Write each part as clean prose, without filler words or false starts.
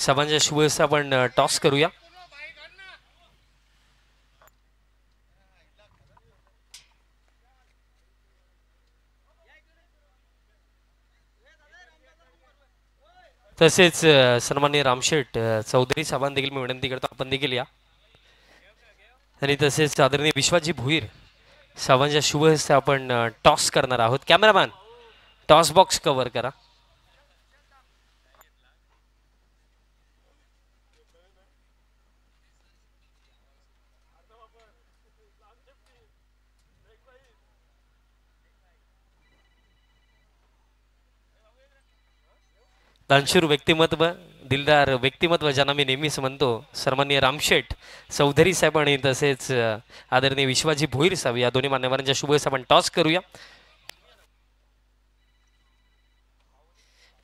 सर्वांच्या शुभेच्छा आपण टॉस करूया. तसेच सन्माननीय रामशेठ चौधरी साहेबांना देखील मी विनंती करतो आपण देखील या. आणि तसेच आदरणीय विश्वाजी भोईर सर्वांच्या शुभेच्छा आपण टॉस करणार आहोत. कॅमेरामॅन टॉस बॉक्स कव्हर करा. दानशूर व्यक्तिमत्व दिलदार व्यक्तिमत्व ज्यांना मी नेहमीच म्हणतो सन्माननीय रामशेठ चौधरी साहेब आणि तसेच आदरणीय विश्वाजी भोईर साहेब या दोन्ही मान्यवरांच्या शुभेच्छा आपण टॉस करूया.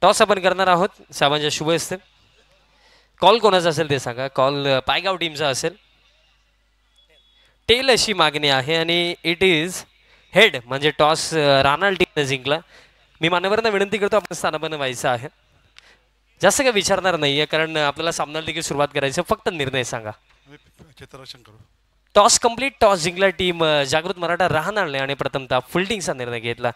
टॉस आपण करणार आहोत. साहेबांच्या शुभेच्छा. कॉल कोणाचा असेल ते सांगा. कॉल पायगाव टीमचा असेल. टेल अशी मागणी आहे आणि इट इज हेड म्हणजे टॉस रानाल टीमने जिंकला. मी मान्यवरांना विनंती करतो आपण स्थानापन्न व्हायचं आहे. जास्त काही विचारणार नाहीये कारण आपल्याला सामन्याला देखील सुरुवात करायची. फक्त निर्णय सांगा. Toss complete. टॉस जिंकला टीम जागृत मराठा राहणारने आणि प्रथमतः फिल्डिंगचा निर्णय घेतला.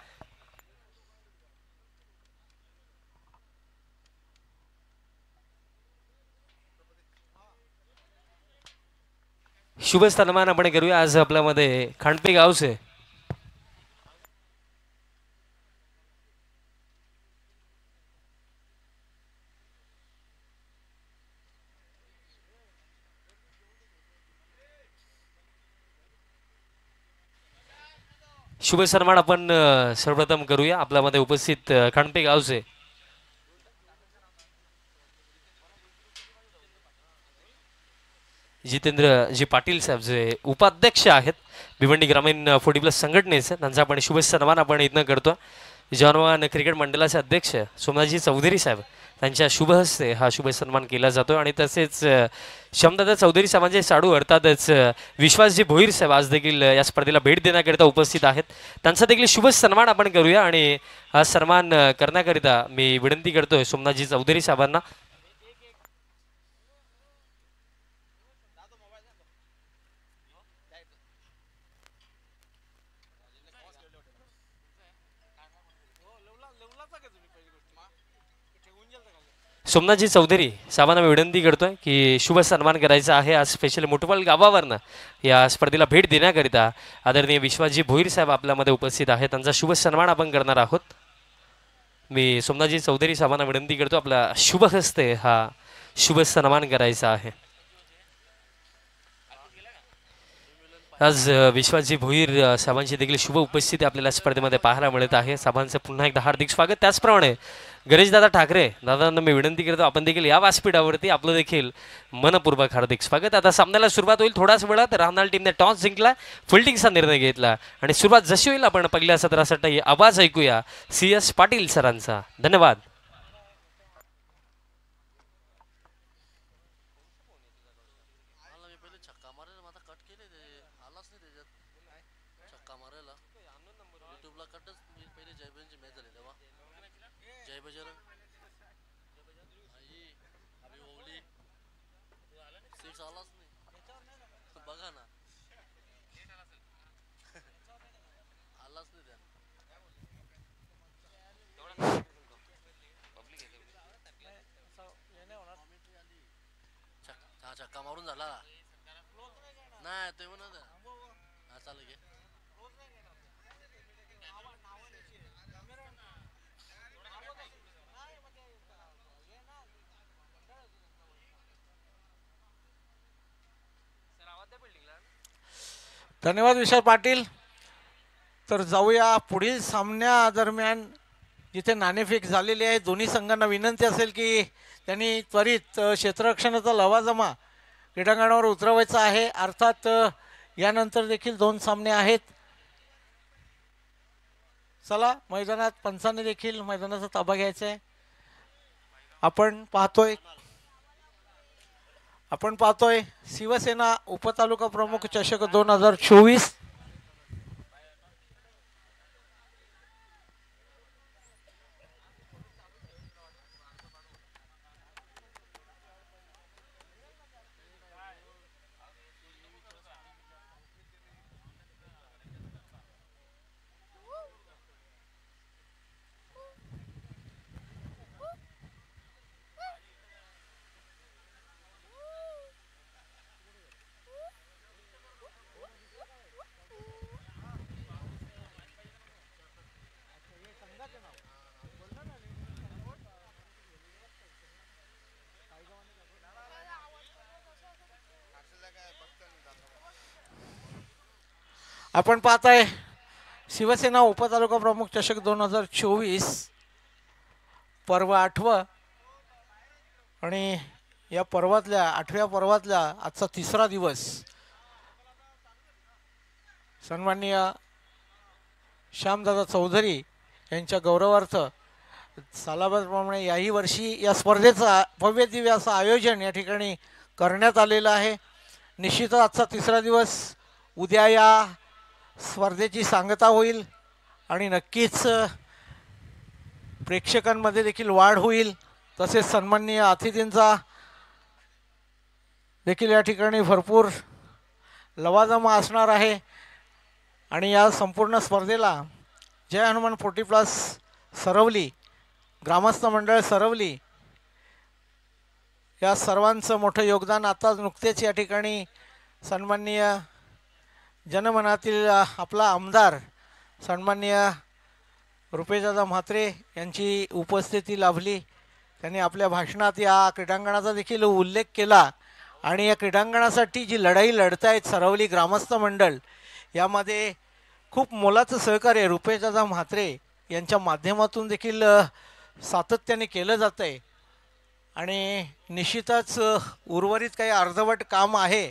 शुभ सन्मान आपण करूया. आज आपल्यामध्ये खांडपे गावचे शुभ सन्मान आपण सर्वप्रथम करूया. आपल्यामध्ये उपस्थित खांडपे गावचे जितेंद्र जी पाटील साहेब जे उपाध्यक्ष आहेत भिवंडी ग्रामीण 40+ संघटनेचे त्यांचा आपण शुभ सन्मान आपण इथनं करतो. जवान क्रिकेट मंडळाचे अध्यक्ष सोमनाथजी चौधरी साहेब त्यांच्या शुभ हस्ते हा शुभ सन्मान केला जातो. आणि तसेच श्यामदादा चौधरी साहेबांचे साडू अर्थातच विश्वासजी भोईर साहेब आज देखील या स्पर्धेला भेट देण्याकरिता उपस्थित आहेत. त्यांचा देखील शुभ सन्मान आपण करूया. आणि हा सन्मान करण्याकरिता मी विनंती करतोय सोमनाथजी चौधरी साहेबांना. सोमनाथजी चौधरी साहेबांना मी विनंती करतोय की शुभ सन्मान करायचा आहे. आज स्पेशल मोठवाल गावावरनं या स्पर्धेला भेट देण्याकरिता आदरणीय विश्वासजी भोईर साहेब आपल्यामध्ये उपस्थित आहेत. त्यांचा शुभ सन्मान आपण करणार आहोत. मी सोमनाथजी चौधरी साहेबांना विनंती करतो आपला शुभ हस्ते हा शुभ सन्मान करायचा आहे. आज विश्वासजी भोईर साहेबांची देखील शुभ उपस्थिती आपल्याला स्पर्धेमध्ये पाहायला मिळत आहे. साहेबांचं पुन्हा एकदा हार्दिक स्वागत. त्याचप्रमाणे गणेशदादा ठाकरे दादांना मी विनंती करतो आपण देखील या व्यासपीठावरती आपलं देखील मनपूर्वक हार्दिक स्वागत. आता सामन्याला सुरुवात होईल थोड्याच वेळात. राहणार टीमने टॉस जिंकला, फिल्डिंगचा निर्णय घेतला आणि सुरुवात जशी होईल आपण पहिल्या सत्रासाठी आवाज ऐकूया CS पाटील सरांचा. धन्यवाद. चक्का मारून झाला नाही ते म्हणत हा चालेल घे. धन्यवाद विशाल पाटील. तर जाऊया पुढील सामन्या दरम्यान जिथे नाणेफेक झालेली आहे. दोन्ही संघांना विनंती असेल की त्यांनी त्वरित क्षेत्ररक्षणाचा लवाजमा क्रीडांगणावर उतरवायचा आहे. अर्थात यानंतर देखील 2 सामने आहेत. चला मैदानात पंचांनी देखील मैदानाचा ताबा घ्यायचा आहे. आपण पाहतोय शिवसेना उपतालुका प्रमुख चषक 2024. आपण पाहताय शिवसेना उपतालुका प्रमुख चषक 2024 पर्व 8वं आणि या पर्वातल्या 8व्या पर्वातल्या आजचा तिसरा दिवस सन्माननीय श्यामदादा चौधरी यांच्या गौरवार्थ सालाबादप्रमाणे याही वर्षी या स्पर्धेचं भव्य दिव्य असं आयोजन या ठिकाणी करण्यात आलेलं आहे. निश्चितच आजचा तिसरा दिवस, उद्या या स्पर्धेची सांगता होईल आणि नक्कीच प्रेक्षकांमध्ये देखील वाढ होईल. तसेच सन्माननीय अतिथींचा देखील या ठिकाणी भरपूर लवाजमा असणार आहे. आणि या संपूर्ण स्पर्धेला जय हनुमान 40+ सरवली, ग्रामस्थ मंडळ सरवली या सर्वांचं मोठं योगदान. आता नुकतेच या ठिकाणी सन्माननीय जनमनातील आपला आमदार सन्माननीय रुपेशदादा म्हात्रे यांची उपस्थिती लाभली. त्यांनी आपल्या भाषणात या क्रीडांगणाचा देखील उल्लेख केला आणि या क्रीडांगणासाठी जी लढाई लढतायत सरवली ग्रामस्थ मंडळ, यामध्ये खूप मोलाचं सहकार्य रुपेशदादा म्हात्रे यांच्या माध्यमातून देखील सातत्याने केलं जातं आहे. आणि निश्चितच उर्वरित काही अर्धवट काम आहे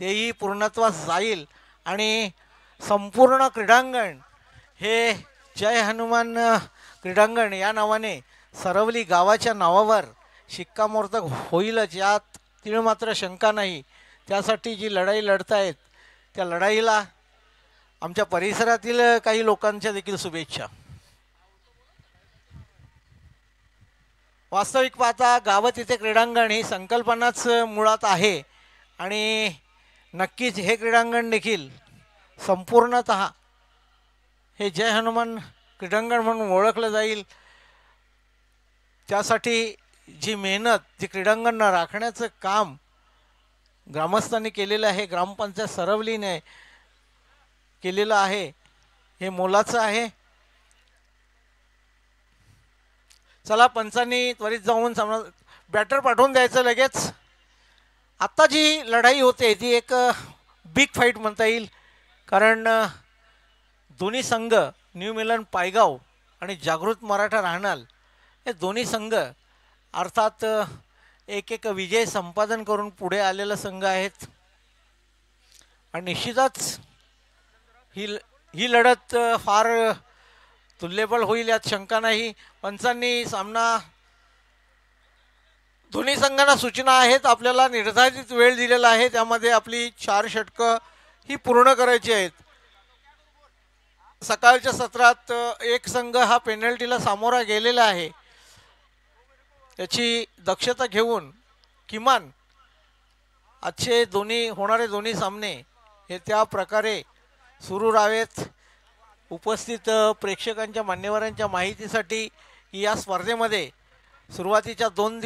तेही पूर्णत्वास जाईल आणि संपूर्ण क्रीडांगण हे जय हनुमान क्रीडांगण या नावाने सरवली गावाच्या नावावर शिक्कामोर्तब होईलच, यात तीळ मात्र शंका नाही. त्यासाठी जी लढाई लढतायत त्या लढाईला आमच्या परिसरातील काही लोकांच्या देखील शुभेच्छा. वास्तविक पाहता गाव तिथे क्रीडांगण ही संकल्पनाच मुळात आहे आणि नक्कीच हे क्रीडांगण देखील संपूर्णतः हे जय हनुमान क्रीडांगण म्हणून ओळखलं जाईल. त्यासाठी जी मेहनत, जी क्रीडांगण राखण्याचं काम ग्रामस्थांनी केलेलं आहे, ग्रामपंचायत सरवलीने केलेलं आहे, हे मोलाचं आहे. चला पंचांनी त्वरित जाऊन बॅटर पाठवून द्यायचं लगेच. आत्ता जी लढाई होते ती एक बिग फाईट म्हणता येईल, कारण दोन्ही संघ न्यू मिलन पायगाव आणि जागृत मराठा राहणार हे दोन्ही संघ अर्थात एक एक विजय संपादन करून पुढे आलेले संघ आहेत. आणि निश्चितच ही लढत फार तुल्यबळ होईल यात शंका नाही. पंचांनी सामना दोन्ही संघांना सूचना आहेत, आपल्याला निर्धारित वेळ दिलेला आहे, त्यामध्ये आपली 4 षटकं ही पूर्ण करायची आहेत. सकाळच्या सत्रात एक संघ हा पेनल्टीला सामोरा गेलेला आहे, याची दक्षता घेऊन किमान आजचे होणारे दोन्ही सामने हे त्या प्रकारे सुरू राहावेत. उपस्थित प्रेक्षकांच्या मान्यवरांच्या माहितीसाठी या स्पर्धेमध्ये सुरुवातीच्या 2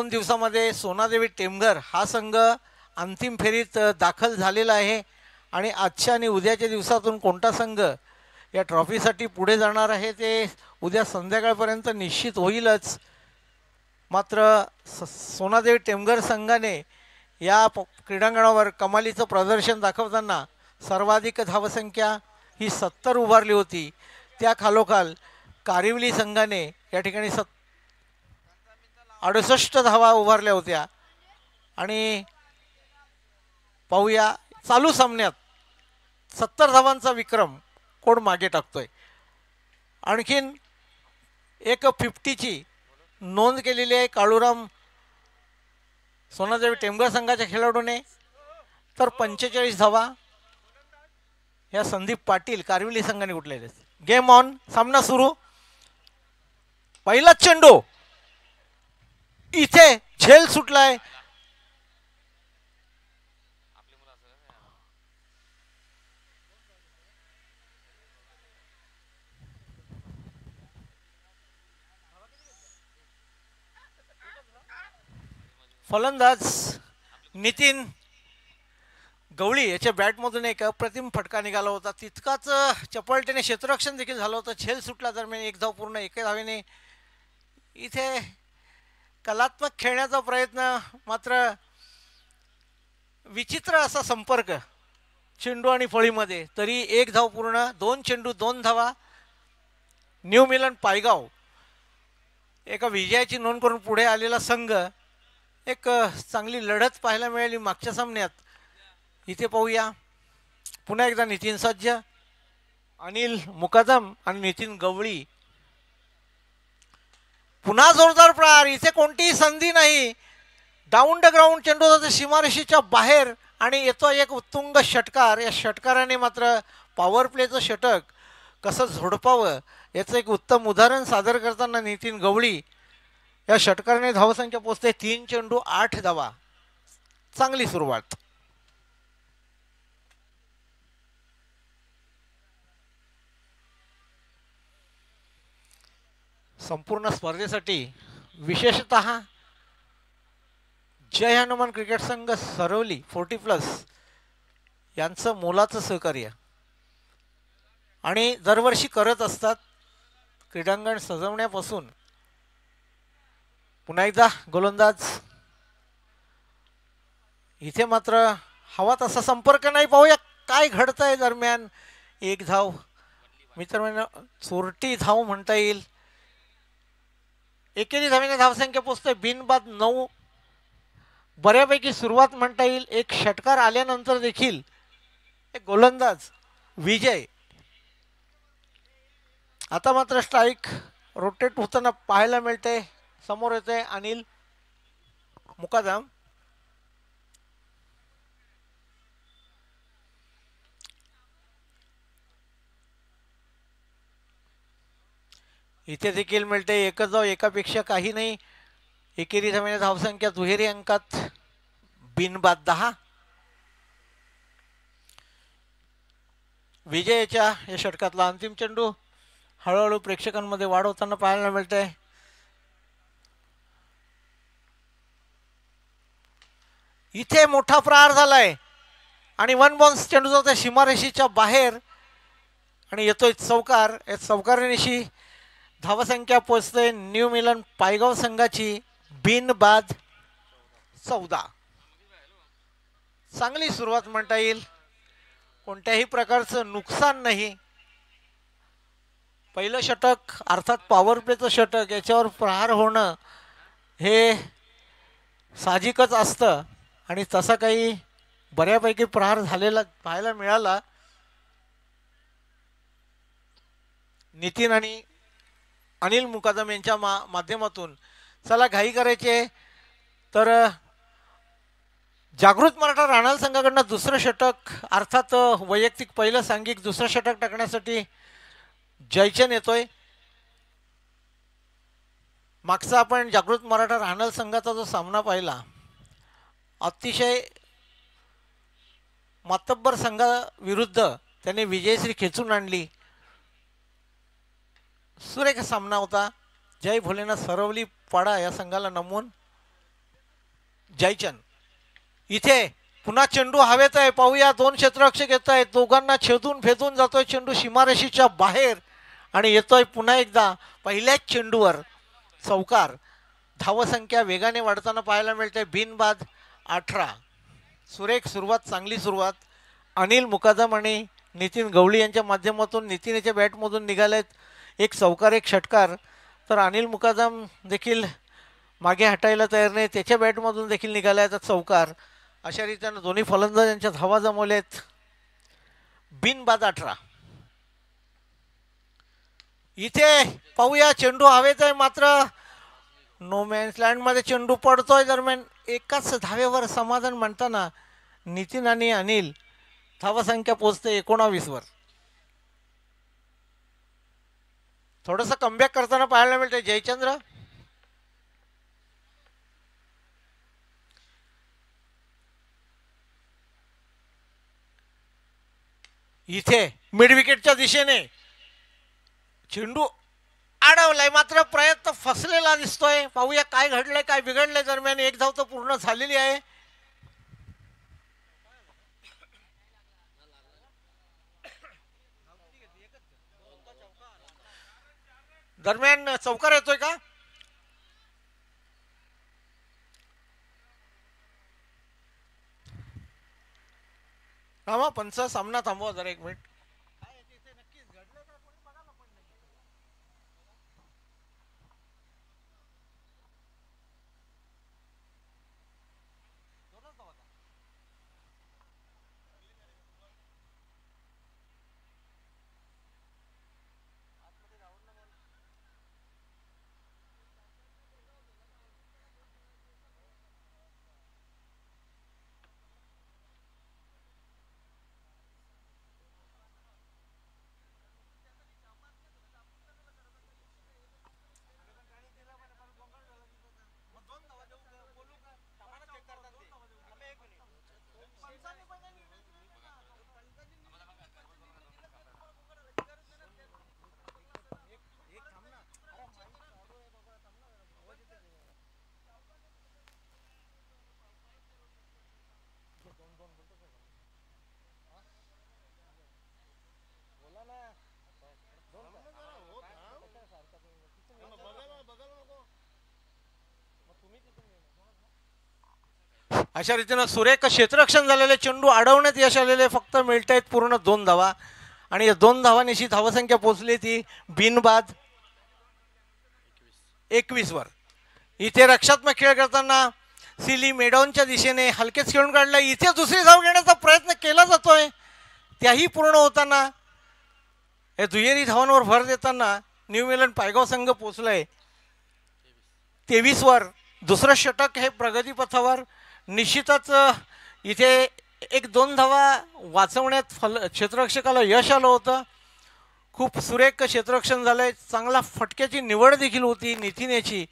दिवसामध्ये सोनादेवी टेमघर हा संघ अंतिम फेरीत दाखल झालेला आहे आणि आजच्या आणि उद्याच्या दिवसातून कोणता संघ या ट्रॉफीसाठी पुढे जाणार आहे ते उद्या संध्याकाळपर्यंत निश्चित होईलच. मात्र सोनादेवी टेमघर संघाने या क्रीडांगणावर कमालीचं प्रदर्शन दाखवताना सर्वाधिक धावसंख्या ही 70 उभारली होती. त्या खालोखाल कारिवली संघाने या ठिकाणी 68 धावा उभारल्या होत्या. आणि पाहूया चालू सामन्यात 70 धावांचा विक्रम कोण मागे टाकतोय. आणखीन एक 50ची नोंद केलेली आहे काळूराम सोनादेवी टेमघर संघाच्या खेळाडूने, तर 45 धावा या संदीप पाटील कारिवली संघाने उठलेले. गेम ऑन, सामना सुरू. पहिला चेंडू, इथे झेल सुटलाय. फलंदाज नितीन गवळी याच्या बॅटमधून एक अप्रतिम फटका निघाला होता. तितकाच चपळतेने क्षेत्ररक्षण देखील झालं होतं. झेल सुटला दरम्यान एक धाव पूर्ण, एका धावेने. इथे कलात्मक खेळण्याचा प्रयत्न, मात्र विचित्र असा संपर्क चेंडू आणि फळीमध्ये, तरी 1 धाव पूर्ण, 2 चेंडू 2 धावा. न्यू मिलन पायगाव एका विजयाची नोंद करून पुढे आलेला संघ. एक चांगली लढत पाहायला मिळाली मागच्या सामन्यात. इथे पाहूया पुन्हा एकदा नितीन सज्ज, अनिल मुकादम आणि नितीन गवळी. पुन्हा जोरदार प्रहार. इथे कोणतीही संधी नाही. डाऊन द ग्राउंड चेंडू जातो सीमारेषेच्या बाहेर आणि येतो एक उत्तुंग षटकार. या षटकाराने मात्र पॉवर प्लेचं षटक कसं झोडपावं याचं एक उत्तम उदाहरण सादर करताना नितीन गवळी. या षटकाराने धावसंख्या पोचते 3 चेंडू 8 धावा. चांगली सुरुवात. संपूर्ण स्पर्धेसाठी विशेषतः जय हनुमान क्रिकेट संघ सरवली 40+ यांचं मोलाचं सहकार्य आणि दरवर्षी करत असतात. क्रीडांगण सजवण्यापासून पुन्हा एकदा गोलंदाज. इथे मात्र हवा तसा संपर्क नाही. पाहूया काय घडतंय दरम्यान. 1 धाव मित्रांनो, चोरटी धाव म्हणता येईल. एकेरी धावेने धावसंख्या पोचते बिनबाद 9. बऱ्यापैकी सुरुवात म्हणता येईल. एक षटकार आल्यानंतर देखील एक गोलंदाज विजय. आता मात्र स्ट्राईक रोटेट होताना पाहायला मिळते. समोर येते अनिल मुकादम. इथे देखील मिळते एकच धाव, एकापेक्षा काही नाही. एकेरी धावेने धावसंख्या दुहेरी अंकात बिनबाद 10. विजयाच्या या षटकातला अंतिम चेंडू हळूहळू प्रेक्षकांमध्ये वाढ होताना पाहायला मिळते. इथे मोठा प्रहार झालाय आणि 1 बाउन्स चेंडू जातो सीमारेषेच्या बाहेर आणि येतोय चौकार. या चौकारानिशी धावसंख्या पोचते न्यू मिलन पायगाव संघाची बिनबाद 14. चांगली सुरुवात म्हणता येईल. कोणत्याही प्रकारचं नुकसान नाही. पहिलं षटक अर्थात पॉवर प्लेचं षटक, याच्यावर प्रहार होणं हे साहजिकच असतं आणि तसा काही बऱ्यापैकी प्रहार झालेला पाहायला मिळाला. नितीन आणि अनिल मुकादम यांच्या माध्यमातून. चला घाई करायचे तर जागृत मराठा राहणार संघाकडनं दुसरं षटक, अर्थात वैयक्तिक पहिलं सांघिक दुसरं षटक टाकण्यासाठी जयचंद येतोय. मागचा आपण जागृत मराठा राहणार संघाचा जो सामना पाहिला, अतिशय मातब्बर संघाविरुद्ध त्याने विजयश्री खेचून आणली. सुरेख सामना होता. जय भोलेनाथ सरवली पाडा या संघाला नमवून जयचंद. इथे पुन्हा चेंडू हवेत आहे. पाहूया 2 क्षेत्ररक्षक येत आहेत. दोघांना छेदून फेदून जातोय चेंडू सीमारेषेच्या बाहेर आणि येतोय पुन्हा एकदा पहिल्याच चेंडूवर चौकार. धावसंख्या वेगाने वाढताना पाहायला मिळते बिनबाद 18. सुरेख सुरुवात, चांगली सुरुवात. अनिल मुकादम आणि नितीन गवळी यांच्या माध्यमातून. नितीन याच्या बॅटमधून निघालेत एक चौकार एक षटकार, तर अनिल मुकादम देखील मागे हटायला तयार नाही. त्याच्या बॅटमधून देखील निघाला तर चौकार. अशा रीतीने दोन्ही फलंदाज यांच्या धावा जमवल्यात. बिनबाद 18. इथे पाहूया चेंडू हवेत आहे, मात्र नो मॅन्स लँडमध्ये चेंडू पडतोय. दरम्यान एकाच धावेवर समाधान म्हणताना नितीन आणि अनिल धावसंख्या पोचते 19 वर. थोडंसं कमबॅक करताना पाहायला मिळते जयचंद्र. इथे मिड विकेटच्या दिशेने चेंडू अडवलाय, मात्र प्रयत्न फसलेला दिसतोय. पाहूया काय घडलंय काय बिघडलंय. दरम्यान 1 धाव तर पूर्ण झालेली आहे. दरम्यान चौकार येतोय का? थांबा पंच, सामना थांबवा जरा 1 मिनिट. अशा रीतीनं सुरेख क्षेत्ररक्षण झालेले, चेंडू अडवण्यात यश आलेले, फक्त मिळत आहेत पूर्ण 2 धावा. आणि या 2 धावांची धावसंख्या पोहोचली ती बिनबाद 21 वर. इथे रक्षात्मक खेळ करताना सिली मेडॉनच्या दिशेने हलकेच खेळून काढला. इथे दुसरी धाव घेण्याचा प्रयत्न केला जातोय, त्याही पूर्ण होताना या दुहेरी धावांवर भर देताना न्यू मिलन पायगाव संघ पोहोचलाय 23 वर. दुसरं षटक हे प्रगतीपथावर. निश्चितच इथे 1-2 धावा वाचवण्यात क्षेत्ररक्षकाला यश आलं होतं. खूप सुरेख क्षेत्ररक्षण झालंय, चांगला फटक्याची निवड देखील होती नितीन याची.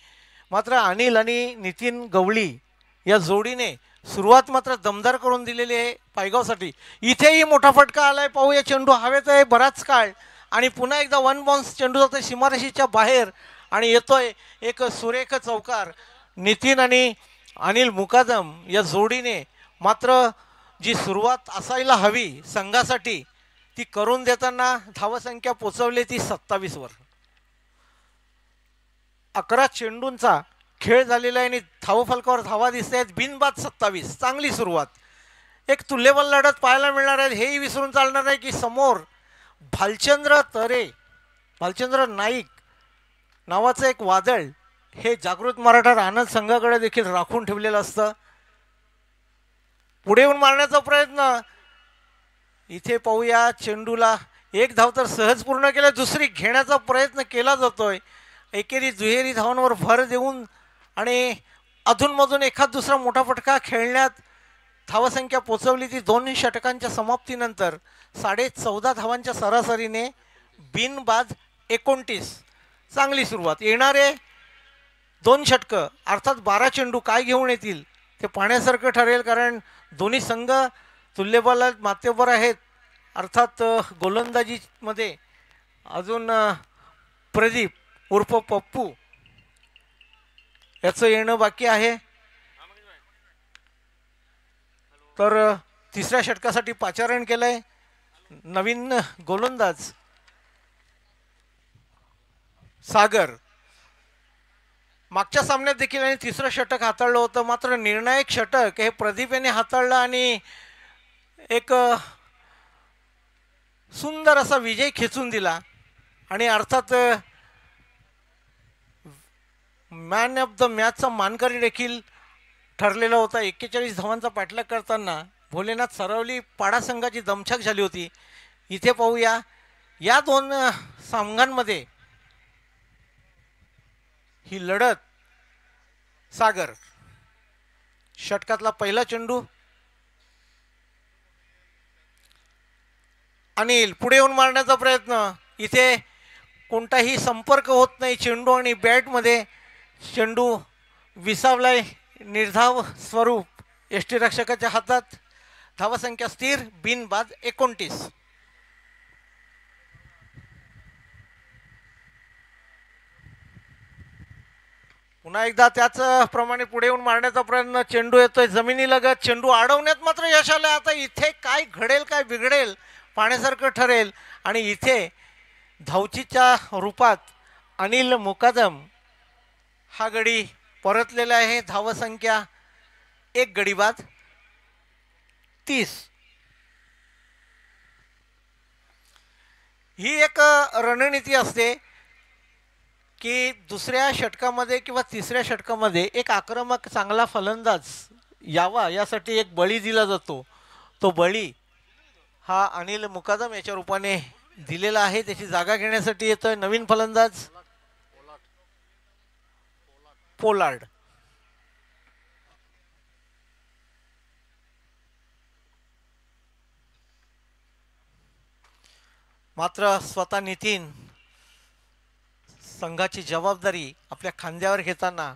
मात्र अनिल आणि नितीन गवळी या जोडीने सुरुवात मात्र दमदार करून दिलेली आहे पायगावसाठी. इथेही मोठा फटका आलाय, पाहूया. चेंडू हवेत आहे बराच काळ आणि पुन्हा एकदा 1 बाउन्स चेंडू जातोय सीमारेषेच्या बाहेर आणि येतोय एक सुरेख चौकार. नितीन आणि अनिल मुकादम या जोडीने मात्र जी सुरुवात असायला हवी संघासाठी ती करून देताना धावसंख्या पोचवली ती 27 वर. 11 चेंडूंचा खेळ झालेला आहे आणि धावफलकावर धावा दिसत आहेत बिनबाद 27. चांगली सुरुवात. एक तुल्यबल लढत पाहायला मिळणार आहे. हेही विसरून चालणार आहे की समोर भालचंद्र तरे, भालचंद्र नाईक नावाचं एक वादळ हे जागृत मराठा राहणं संघाकडे देखील राखून ठेवलेलं असतं. पुढे येऊन मारण्याचा प्रयत्न. इथे पाहूया चेंडूला 1 धाव तर सहज पूर्ण केलं, दुसरी घेण्याचा प्रयत्न केला जातोय. एकेरी दुहेरी धावांवर भर देऊन आणि अधूनमधून एखाद दुसरा मोठा फटका खेळण्यात धावसंख्या पोचवली ती 2 षटकांच्या समाप्तीनंतर 14.5 धावांच्या सरासरीने बिनबाद 29. चांगली सुरुवात. येणारे 2 षटकं अर्थात 12 चेंडू काय घेऊन येतील ते पाहण्यासारखं ठरेल, कारण दोन्ही संघ तुल्यबल मातेवर आहेत. अर्थात गोलंदाजीमध्ये अजून प्रदीप उर्फ पप्पू याचं येणं बाकी आहे. तर तिसऱ्या षटकासाठी पाचारण केलंय नवीन गोलंदाज सागर. मागच्या सामन्यात देखील आणि तिसरं षटक हाताळलं होतं, मात्र निर्णायक षटक हे प्रदीप याने हाताळलं आणि एक सुंदर असा विजय खेचून दिला. आणि अर्थात मॅन ऑफ द मॅचचा मानकरी देखील ठरलेला होता. 41 धावांचा पाठलाग करताना भोलेनाथ सरवली पाडा संघाची दमछाक झाली होती. इथे पाहूया या 2 संघांमध्ये ही लढत. सागर षटकातला पहिला चेंडू. अनिल पुढे येऊन मारण्याचा प्रयत्न. इथे कोणताही संपर्क होत नाही चेंडू आणि बॅटमध्ये. चेंडू विसावलाय निर्धाव स्वरूप यष्टीरक्षकाच्या हातात. धावसंख्या स्थिर बिनबाद 29. पुन्हा एकदा त्याच प्रमाणे पुढे येऊन मारण्याचा प्रयत्न. चेंडू येतोय जमिनीलगत. चेंडू अडवण्यात मात्र यश आलं. आता इथे काय घडेल काय बिघडेल पाहण्यासारखं ठरेल. आणि इथे धावचीच्या रूपात अनिल मुकादम हा गडी परतलेला आहे. धावसंख्या 1 गडी बाद 30. ही एक रणनीती असते की दुसऱ्या षटकामध्ये किंवा तिसऱ्या षटकामध्ये एक आक्रमक चांगला फलंदाज यावा यासाठी एक बळी दिला जातो. तो बळी हा अनिल मुकादम याच्या रूपाने दिलेला आहे. त्याची जागा घेण्यासाठी येतोय नवीन फलंदाज पोलार्ड. मात्र स्वतः नितीन संघाची जबाबदारी आपल्या खांद्यावर घेताना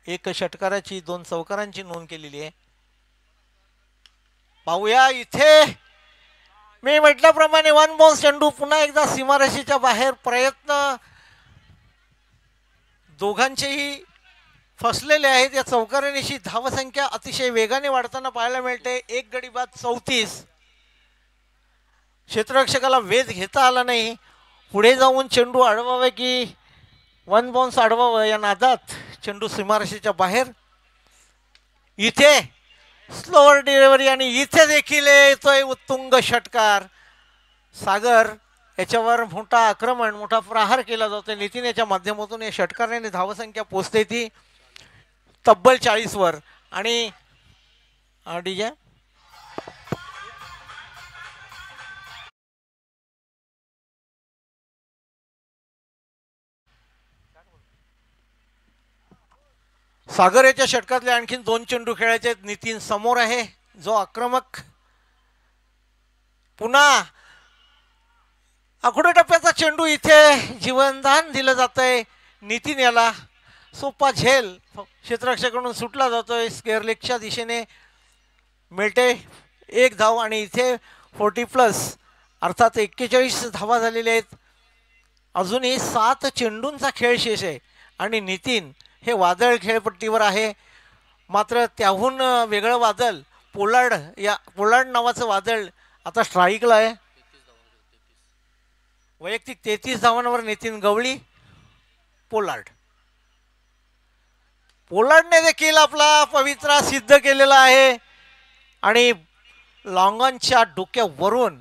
एक षटकाराची 2 चौकारांची नोंद केलेली आहे. पाहूया इथे मी म्हटल्याप्रमाणे 1 बाउन्स चेंडू पुन्हा एकदा सीमारेषेच्या बाहेर. प्रयत्न दोघांचेही फसलेले आहेत. या चौकारांची धावसंख्या अतिशय वेगाने वाढताना पाहायला मिळते. एक गडी बाद 34. क्षेत्ररक्षकाला वेध घेता आला नाही. पुढे जाऊन चेंडू अडवावे की 1 बाउन्स अडवावं या नादात चेंडू सीमारेषेच्या बाहेर. इथे स्लोअर डिलिव्हरी आणि इथे देखील येतोय उत्तुंग षटकार. सागर याच्यावर मोठा आक्रमण मोठा प्रहार केला जातोय. नितीन याच्या माध्यमातून या षटकाराने धावसंख्या पोचते ती तब्बल 40 वर. आणि डीजे सागर याच्या षटकातले आणखीन 2 चेंडू खेळायचे आहेत. नितीन समोर आहे जो आक्रमक. पुन्हा आखुडे टप्प्याचा चेंडू इथे जीवनदान दिलं जातंय. नितीन याला सोपा झेल क्षेत्ररक्षकाकडून सुटला जातोय. स्क्वेअर लेगच्या दिशेने मिळते 1 धाव आणि इथे 40+ अर्थात 41 धावा झालेल्या आहेत. अजूनही 7 चेंडूंचा खेळ शेष आहे आणि नितीन हे वादळ खेळपट्टीवर आहे. मात्र त्याहून वेगळं वादळ पोलार्ड नावाचं वादळ आता स्ट्राईकला आहे. वैयक्तिक 33 धावांवर नितीन गवळी. पोलार्डने देखील आपला पवित्रा सिद्ध केलेला आहे आणि लॉंगॉनच्या डोक्यावरून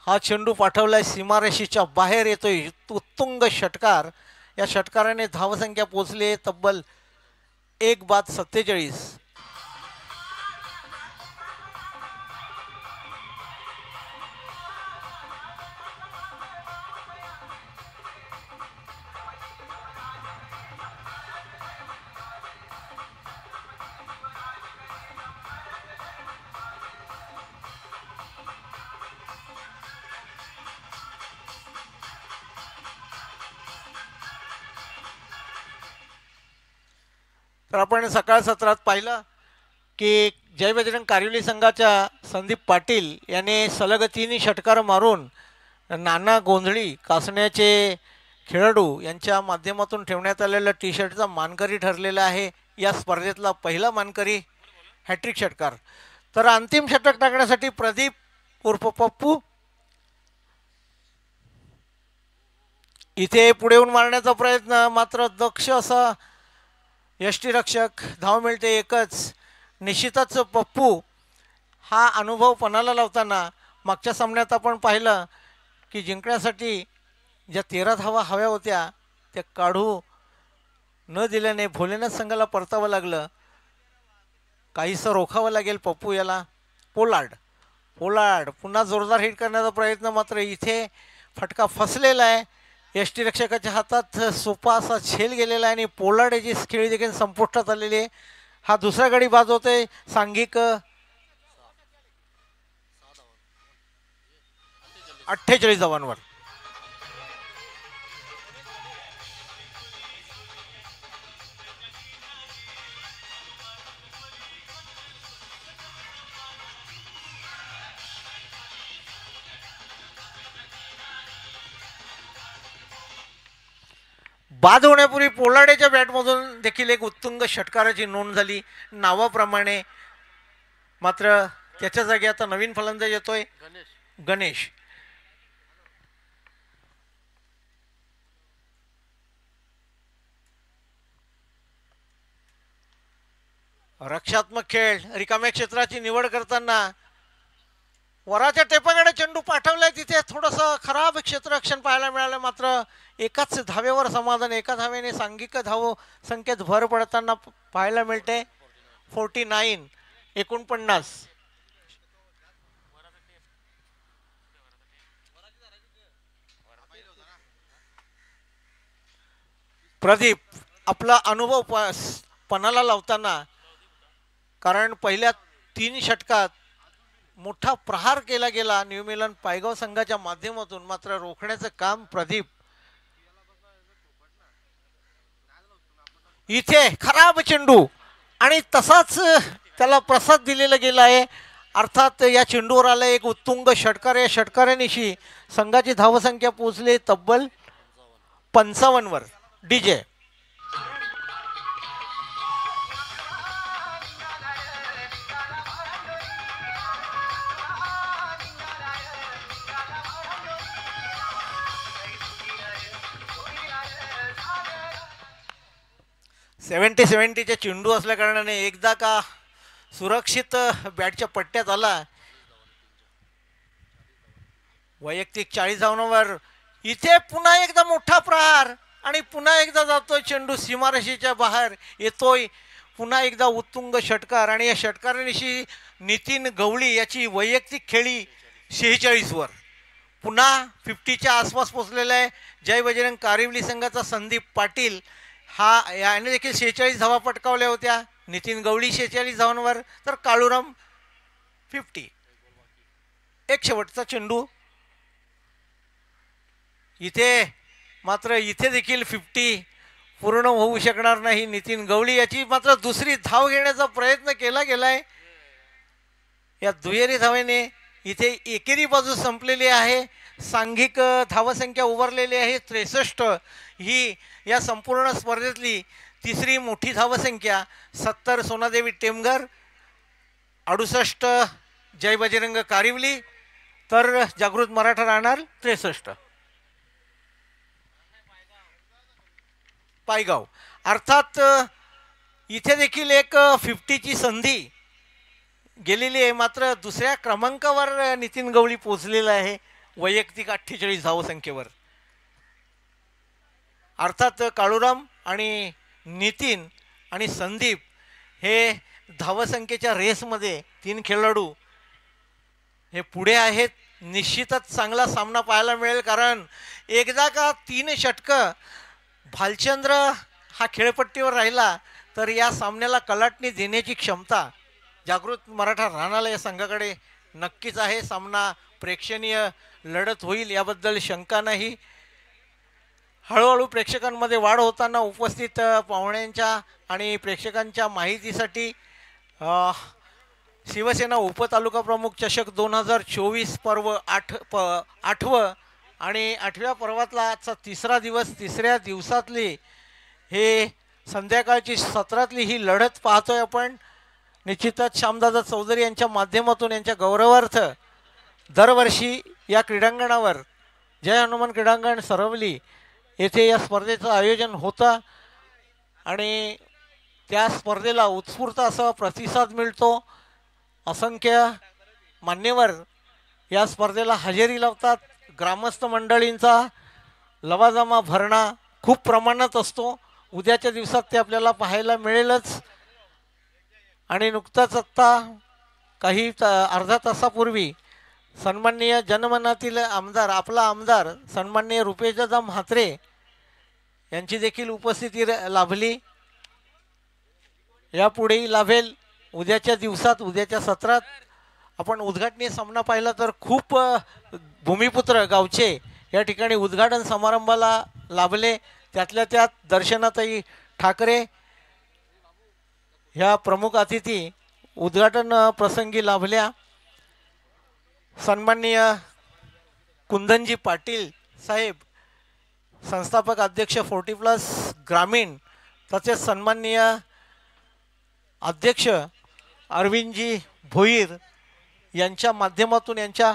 हा चेंडू पाठवलाय सीमारेषेच्या बाहेर. येतोय उत्तुंग षटकार. या षटकाराने धावसंख्या पोचली तब्बल 1 बाद 47. तर आपण सकाळ सत्रात पाहिलं की जय बजरंग कारिवली संघाच्या संदीप पाटील याने सलग 3 षटकार मारून नाना गोंधळी कासण्याचे खेळाडू यांच्या माध्यमातून ठेवण्यात आलेल्या टी शर्टचा मानकरी ठरलेला आहे. या स्पर्धेतला पहिला मानकरी हॅट्रिक षटकार. तर अंतिम षटक टाकण्यासाठी प्रदीप उर्फ पप्पू इथे पुढे येऊन मारण्याचा प्रयत्न. मात्र दक्ष असा यष्टीरक्षक. धाव मिळते 1च. निश्चितच पप्पू हा अनुभव पणाला लावताना मागच्या सामन्यात आपण पाहिलं की जिंकण्यासाठी ज्या 13 धावा हव्या होत्या त्या काढू न दिल्याने भोलेनाथ संघाला परतावं लागलं. काहीसं रोखावं लागेल पप्पू याला. पोलार्ड पुन्हा जोरदार हिट करण्याचा प्रयत्न. मात्र इथे फटका फसलेला आहे. यष्टीरक्षकाच्या हातात सोपा असा झेल गेलेला आहे आणि पोलार्ड याची खेळी देखील संपुष्टात आलेली आहे. हा दुसरा गडी बाद होतोय सांघिक 48 धावांवर. बाद होण्यापूर्वी पोलार्डच्या बॅटमधून देखील एक उत्तुंग षटकाराची नोंद झाली नावाप्रमाणे. मात्र त्याच्या जागी आता नवीन फलंदाज येतोय गणेश. रक्षात्मक खेळ रिकाम्या क्षेत्राची निवड करताना वराच्या टेपाकडे चेंडू पाठवलाय, तिथे थोडंसं खराब क्षेत्ररक्षण पाहायला मिळालं. मात्र एकाच धावेवर समाधान, एका धावेने सांघिक धाव संख्येत भर पडताना पाहायला मिळते. 49 प्रदीप आपला अनुभव पणाला लावताना, कारण पहिल्या 3 षटकात मोठा प्रहार केला गेला न्यू मिलन पायगाव संघाच्या माध्यमातून, मात्र रोखण्याचं काम प्रदीप. इथे खराब चेंडू आणि तसाच त्याला प्रसाद दिलेला गेला आहे. अर्थात या चेंडूवर आला एक उत्तुंग षटकार. या षटकारानिशी संघाची धावसंख्या पोहोचली तब्बल 55 वर. डीजे चे चेंडू असल्या कारणाने एकदा का सुरक्षित बॅटच्या पट्ट्यात आला. वैयक्तिक 40 धावांवर इथे पुन्हा एकदा मोठा प्रहार आणि पुन्हा एकदा जातोय चेंडू सीमारेषेच्या बाहेर येतोय. पुन्हा एकदा उत्तुंग षटकार आणि या षटकारानिशी नितीन गवळी याची वैयक्तिक खेळी 46 वर. पुन्हा 50च्या आसपास पोहोचलेला आहे. जय बजरंग कारिवली संघाचा संदीप पाटील याने देखील 46 धावा पटकावल्या होत्या. नितीन गवळी 46 धावांवर, तर काळूराम 50. एक शेवटचा चेंडू इथे, मात्र इथे देखील 50 पूर्ण होऊ शकणार नाही. नितीन गवळी याची मात्र दुसरी धाव घेण्याचा प्रयत्न केला गेलाय. या दुहेरी धावेने इथे एकेरी बाजू संपलेली आहे. सांघिक धावसंख्या उभारलेली आहे 63. ही या संपूर्ण स्पर्धेतली तिसरी मोठी धावसंख्या. 70 सोनादेवी टेमघर, 68 जय बजरंग कारिवली, तर जागृत मराठा राहणार 63 पायगाव. अर्थात इथे देखील एक 50ची संधी गेलेली आहे. मात्र दुसऱ्या क्रमांकावर नितीन गवळी पोहोचलेला आहे वैयक्तिक 48 धावसंख्येवर. अर्थात काळूराम आणि नितीन आणि संदीप हे धावसंख्येच्या रेसमध्ये 3 खेळाडू हे पुढे आहेत. निश्चितच चांगला सामना पाहायला मिळेल, कारण एकदा का 3 षटकं भालचंद्र हा खेळपट्टीवर राहिला तर या सामन्याला कलाटणी देण्याची क्षमता जागृत मराठा राणाला या संघाकडे नक्कीच आहे. सामना प्रेक्षणीय लढत होईल याबद्दल शंका नाही. हळूहळू प्रेक्षकांमध्ये वाढ होताना उपस्थित पाहुण्यांच्या आणि प्रेक्षकांच्या माहितीसाठी शिवसेना उपतालुका प्रमुख चषक 2024 पर्व 8वं आणि 8व्या पर्वातला आजचा 3रा दिवस. 3ऱ्या दिवसातली हे संध्याकाळची सत्रातली ही लढत पाहतोय आपण. निश्चितच श्यामदादा चौधरी यांच्या माध्यमातून यांच्या गौरवार्थ दरवर्षी या क्रीडांगणावर जय हनुमान क्रीडांगण सरवली येथे या स्पर्धेचं आयोजन होतं आणि त्या स्पर्धेला उत्स्फूर्त असा प्रतिसाद मिळतो. असंख्य मान्यवर या स्पर्धेला हजेरी लावतात. ग्रामस्थ मंडळींचा लवाजमा भरणा खूप प्रमाणात असतो. उद्याच्या दिवसात ते आपल्याला पाहायला मिळेलच. आणि नुकताच आत्ता काही अर्धा तासापूर्वी सन्माननीय जनमनातील आमदार, आपला आमदार सन्माननीय रुपेशदादा म्हात्रे यांची देखील उपस्थिती लाभली. यापुढेही लाभेल. उद्याच्या दिवसात, उद्याच्या सत्रात आपण उद्घाटनीय सामना पाहिला तर खूप भूमिपुत्र गावचे या ठिकाणी उद्घाटन समारंभाला लाभले. त्यातल्या त्यात दर्शनाताई ठाकरे ह्या प्रमुख अतिथी उद्घाटन प्रसंगी लाभल्या. सन्माननीय कुंदनजी पाटील साहेब, संस्थापक अध्यक्ष 40+ ग्रामीण, तसेच सन्माननीय अध्यक्ष अरविंदजी भोईर यांच्या माध्यमातून, यांच्या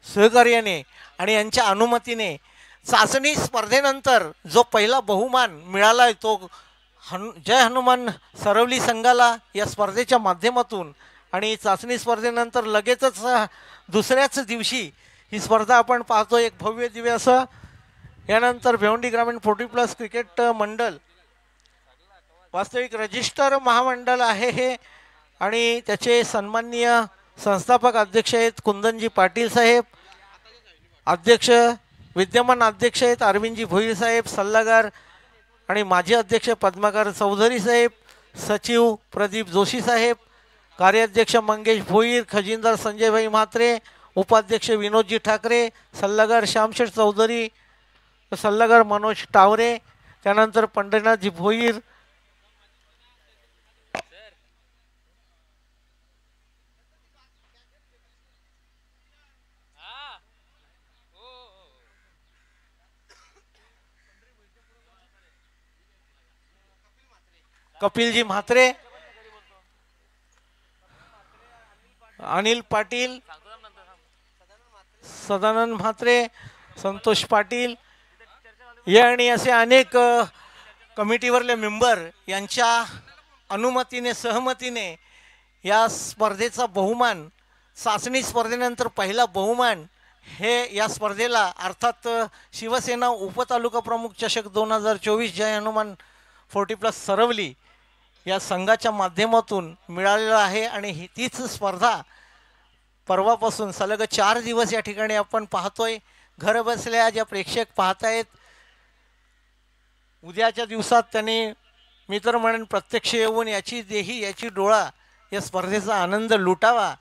सहकार्याने आणि यांच्या अनुमतीने चाचणी स्पर्धेनंतर जो पहिला बहुमान मिळाला आहे तो जय हनुमान सरवली संघाला या स्पर्धेच्या माध्यमातून आणि चाचणी स्पर्धेनंतर लगेचच दुसऱ्याच दिवशी ही स्पर्धा आपण पाहतो एक भव्य दिव्य असं. यानंतर भिवंडी ग्रामीण 40+ क्रिकेट मंडळ वास्तविक रजिस्टर महामंडळ आहे हे आणि त्याचे सन्माननीय संस्थापक अध्यक्ष आहेत कुंदनजी पाटील साहेब, अध्यक्ष विद्यमान अध्यक्ष आहेत अरविंदजी भोईर साहेब, सल्लागार आणि माजी अध्यक्ष पद्माकर चौधरी साहेब, सचिव प्रदीप जोशी साहेब, कार्याध्यक्ष मंगेश भोईर, खजिनदार संजयभाई म्हात्रे, उपाध्यक्ष विनोदजी ठाकरे, सल्लागार श्यामशेठ चौधरी, सल्लागार मनोज टावरे, त्यानंतर पंढरीनाथजी भोईर, कपिलजी म्हात्रे, अनिल पाटील, सदानंद म्हात्रे, संतोष पाटील या आणि असे अनेक कमिटीवरले मेंबर यांच्या अनुमतीने सहमतीने या स्पर्धेचा बहुमान चाचणी स्पर्धेनंतर पहिला बहुमान हे या स्पर्धेला अर्थात शिवसेना उपतालुका प्रमुख चषक 2024 जय हनुमान 40+ सरवली या संघाच्या माध्यमातून मिळालेलं आहे. आणि तीच स्पर्धा परवापासून सलग 4 दिवस या ठिकाणी आपण पाहतोय. घर बसल्या ज्या प्रेक्षक पाहतायत उद्याच्या दिवसात त्यांनी मी तर म्हणेन प्रत्यक्ष येऊन याची देही याची डोळा या स्पर्धेचा आनंद लुटावा.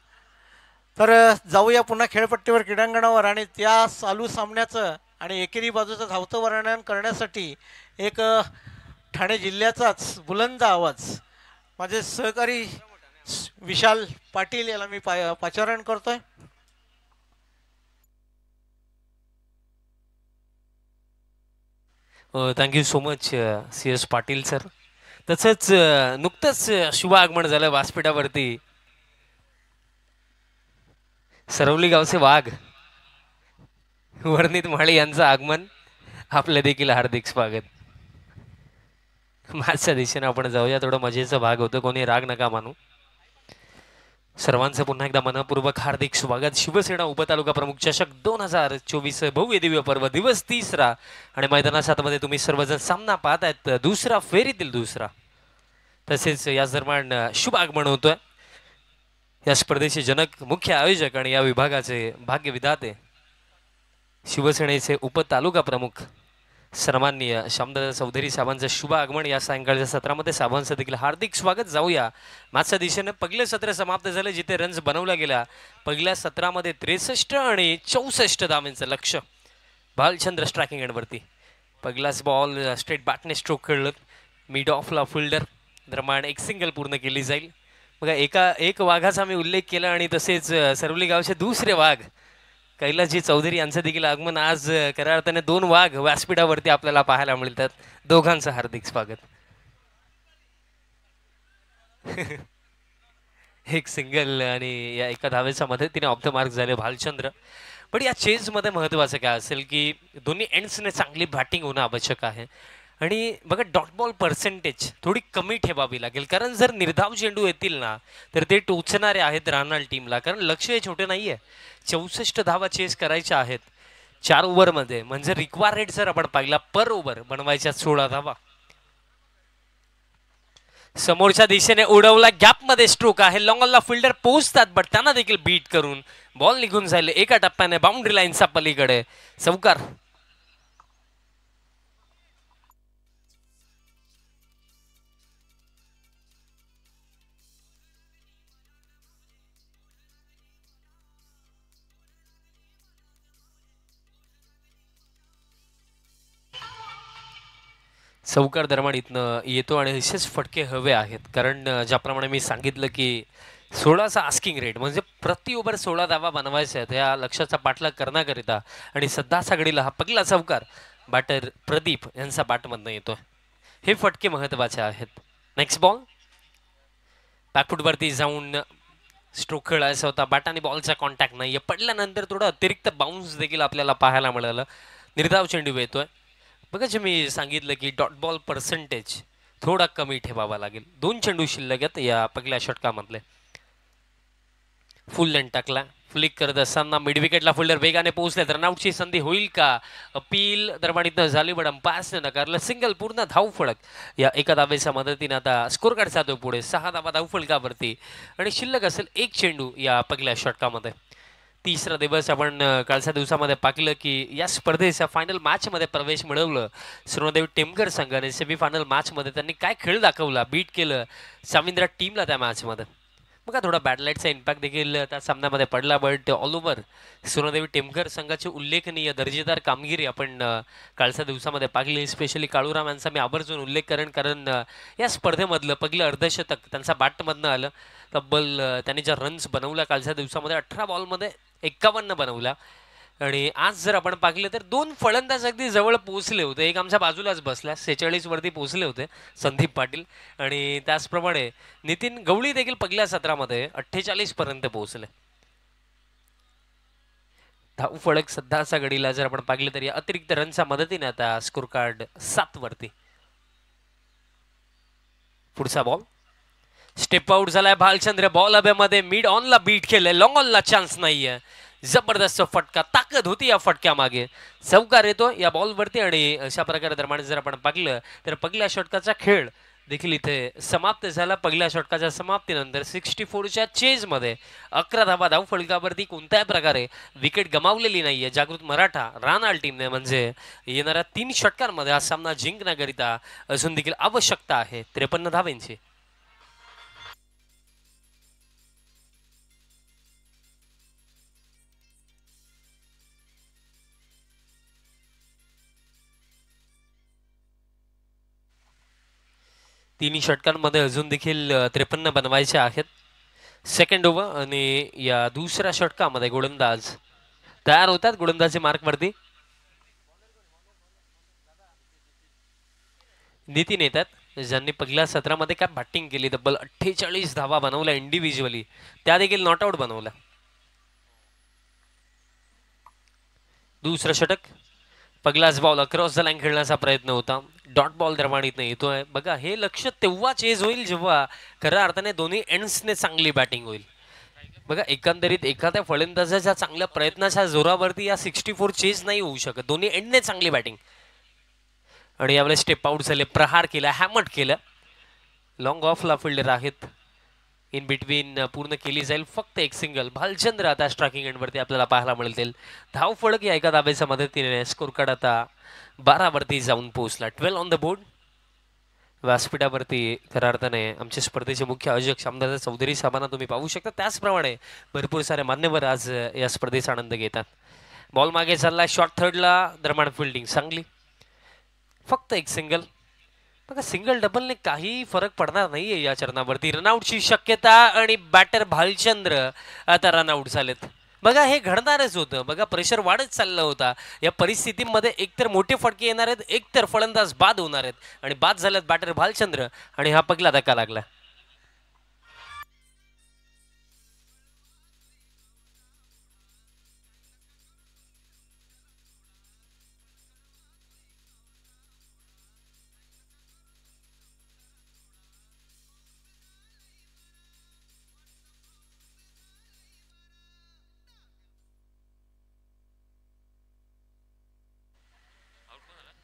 तर जाऊया पुन्हा खेळपट्टीवर क्रीडांगणावर आणि त्या चालू सामन्याचं आणि एकेरी बाजूचं धावतं वर्णन करण्यासाठी एक ठाणे जिल्ह्याचाच बुलंद आवाज माझे सहकारी विशाल पाटील याला मी पाचारण करतोय. Thank you so much CS Patil sir. तसंच नुकतंच शुभ आगमन झालं व्यासपीठावरती सरवली गावचे वाघ वर्णित माळी यांचं आगमन. आपलं देखील हार्दिक स्वागत. माझ्या दिशेने आपण जाऊया. थोडं मजेचा भाग होतो, कोणी राग नका मानू. सर्वांचं पुन्हा एकदा मनपूर्वक हार्दिक स्वागत. शिवसेना उपतालुका प्रमुख चषक 2024 भव्य दिव्य पर्व दिवस 3रा आणि मैदानाच्या आतमध्ये तुम्ही सर्वजण सामना पाहतायत. दुसरा फेरीतील दुसरा. तसेच याच दरम्यान शुभ आगमन होतोय या स्पर्धेचे जनक मुख्य आयोजक आणि या विभागाचे भाग्यविधाते शिवसेनेचे उपतालुका प्रमुख सन्माननीय श्यामदादा चौधरी साहेबांचं शुभ आगमन. या सायंकाळच्या सत्रामध्ये साहेबांचं देखील हार्दिक स्वागत. जाऊया माझ्या दिशेने. पहिलं सत्र समाप्त झालं जिथे रन्स बनवला गेला. पहिल्या सत्रामध्ये 63 आणि 64 धावांचं लक्ष्य भालचंद्र स्ट्रायकिंग एंडवरती. पहिलाच बॉल स्ट्रेट बॅटने स्ट्रोक खेळलं. मिड ऑफला फिल्डर दरम्यान एक सिंगल पूर्ण केली जाईल. बघा एक वाघाचा मी उल्लेख केला आणि तसेच सरवली गावचे दुसरे वाघ कैलासजी चौधरी यांचं देखील आगमन. आज खऱ्या अर्थाने 2 वाघ व्यासपीठावरती आपल्याला पाहायला मिळतात. दोघांचं हार्दिक स्वागत. एक सिंगल आणि या एका धावेच्या मदतीने ऑफ द मार्क झाले भालचंद्र. पण या चेजमध्ये महत्त्वाचं काय असेल की दोन्ही एंड्सने चांगली बॅटिंग होणं आवश्यक आहे. आणि बघा डॉट बॉल पर्सेंटेज थोडी कमी ठेवावी लागेल, कारण जर निर्धाव चेंडू येतील ना तर ते टोचणारे आहेत राहणार टीमला. कारण लक्ष हे छोटे नाही आहे. 64 धावा चेस करायच्या आहेत 4 ओव्हरमध्ये. म्हणजे रिक्वायर रेट जर आपण पाहिला पर ओव्हर बनवायच्या 16 धावा. समोरच्या दिशेने उडवला, गॅपमध्ये स्ट्रोक आहे. लॉंगॉनला फिल्डर पोहोचतात बट त्यांना देखील बीट करून बॉल निघून जाईल एका टप्प्याने बाउंड्री लाईनचा पलीकडे. चौकार. चौकार दरम्यान इथनं येतो आणि असेच फटके हवे आहेत. कारण ज्याप्रमाणे मी सांगितलं की 16चा आस्किंग रेट म्हणजे प्रति ओव्हर 16 धावा बनवायच्या आहेत. या लक्ष्याचा पाठलाग करण्याकरिता आणि सध्याचा घडीला हा पहिला चौकार बॅटर प्रदीप यांचा बॅटमधनं येतोय. हे फटके महत्त्वाचे आहेत. नेक्स्ट बॉल बॅकफुटवरती जाऊन स्ट्रोक खेळायचा होता. बॅट आणि बॉलचा कॉन्टॅक्ट नाही. पडल्यानंतर थोडं अतिरिक्त बाउन्स देखील आपल्याला पाहायला मिळालं. निर्धाव चेंडू येतोय. बघा जे मी सांगितलं की डॉट बॉल पर्सेंटेज थोडा कमी ठेवावा लागेल. 2 चेंडू शिल्लक आहेत या पहिल्या षटकामधले. फुल लेंथ टाकला, फ्लिक करत असताना मिड विकेटला फिल्डर वेगाने पोहोचले. रनआउटची संधी होईल का? अपील दरम्यान झाली पण अंपायरने नकारलं. सिंगल पूर्ण धावफलक या एका धावेच्या मदतीने आता स्कोर कार्ड जातो पुढे 6 धावा धावफलकावरती आणि शिल्लक असेल एक चेंडू या पहिल्या षटकामध्ये. तिसरा दिवस आपण कालच्या दिवसामध्ये पाहिलं की या स्पर्धेच्या फायनल मॅचमध्ये प्रवेश मिळवलं सुवर्णदेवी टेमकर संघाने. सेमीफायनल मॅचमध्ये त्यांनी काय खेळ दाखवला, बीट केलं सामिंद्रा टीमला त्या मॅचमध्ये. बघा थोडा बॅडलाईटचा इम्पॅक्ट देखील त्या सामन्यामध्ये पडला, बट ऑल ओव्हर सुवर्णदेवी टेमकर संघाची उल्लेखनीय दर्जेदार कामगिरी आपण कालच्या दिवसामध्ये पाहिली. स्पेशली काळूराम यांचा मी आवर्जून उल्लेख करेन, कारण या स्पर्धेमधलं पहिलं अर्धशतक त्यांचा बॅटमधनं आलं. तब्बल त्यांनी ज्या रन्स बनवल्या कालच्या दिवसामध्ये 18 बॉलमध्ये 51 बनवला. आणि आज जर आपण पाहिलं तर दोन फलंदाज अगदी जवळ पोहोचले होते. एक आमच्या बाजूलाच बसला 46 वरती पोहोचले होते संदीप पाटील, आणि त्याचप्रमाणे नितीन गवळी देखील पहिल्या सत्रामध्ये 48 पर्यंत पोहोचले. धावफलक सध्याच्या घडीला जर आपण पाहिलं तर या अतिरिक्त रनच्या मदतीने आता स्कोर कार्ड 7 वरती. पुढचा बॉल स्टेप आउट झालाय भालचंद्र. बॉल हवेमध्ये मिड ऑनला बीट केलंय, लॉंग ऑनला चान्स नाहीये. जबरदस्त फटका, ताकद होती या फटक्या मागे. चौकार येतो या बॉलवरती आणि अशा प्रकारे दरम्यान जर आपण पाहिलं तर पहिल्या षटकाचा खेळ देखील इथे समाप्त झाला. पहिल्या षटकाच्या समाप्तीनंतर 64च्या चेजमध्ये 11 धावा धावफलकावरती कोणत्याही प्रकारे विकेट गमावलेली नाहीये जागृत मराठा रानाळ टीमने. म्हणजे येणाऱ्या 3 षटकांमध्ये हा सामना जिंकण्याकरिता अजून देखील आवश्यकता आहे 53 धावेंची. तिन्ही षटकांमध्ये अजून देखील 53 बनवायचे आहेत. सेकंड ओव्हर आणि या दुसऱ्या षटकामध्ये गोलंदाज तयार होतात. गोलंदाजी मार्कवरती नितीन येतात, ज्यांनी पहिल्या सत्रामध्ये काय बॅटिंग केली. तब्बल 48 धावा बनवल्या इंडिव्हिज्युअली, त्या देखील नॉट आउट बनवल्या. दुसरं षटक पहिलाच बॉल अक्रॉस द लाईन खेळण्याचा प्रयत्न होता. डॉट बॉल दरम्यान येतोय. बघा हे लक्ष तेव्हा चेज होईल जेव्हा खऱ्या अर्थाने दोन्ही एंड्सने चांगली बॅटिंग होईल. बघा एकंदरीत एखाद्या फलंदाजाच्या चांगल्या प्रयत्नाच्या जोरावरती या 64 चेज नाही होऊ शकत. दोन्ही एंडने चांगली बॅटिंग. आणि यावेळेस स्टेप आउट झाले, प्रहार केला, हॅमट केलं. लॉंग ऑफला फिल्डर आहेत. इन बिटवीन पूर्ण केली जाईल. फक्त एक सिंगल. भालचंद्र आता स्ट्रायकिंग एंडवरती आपल्याला पाहायला मिळतील. धावफलक या एका धावेच्या मदतीने स्कोर कार्ड आता 12 वरती जाऊन पोहोचला. 12 ऑन द बोर्ड. व्यासपीठावरती खऱ्या अर्थाने आमच्या स्पर्धेचे मुख्य आयोजक शामदादा चौधरी साहेबांना तुम्ही पाहू शकता. त्याचप्रमाणे भरपूर सारे मान्यवर आज या स्पर्धेचा आनंद घेतात. बॉल मागे चालला शॉर्ट थर्डला. दरम्यान फिल्डिंग चांगली. फक्त एक सिंगल. बघा सिंगल डबलने काही फरक पडणार नाहीये या चरणावरती. रनआउटची शक्यता आणि बॅटर भालचंद्र आता रनआउट झालेत. बघा हे घडणारच होतं. बघा प्रेशर वाढत चाललं होता. या परिस्थितीमध्ये एकतर मोठे फटके येणार आहेत, एकतर फलंदाज बाद होणार आहेत, आणि बाद झाल्यात बॅटर भालचंद्र, आणि हा पहिला धक्का लागला.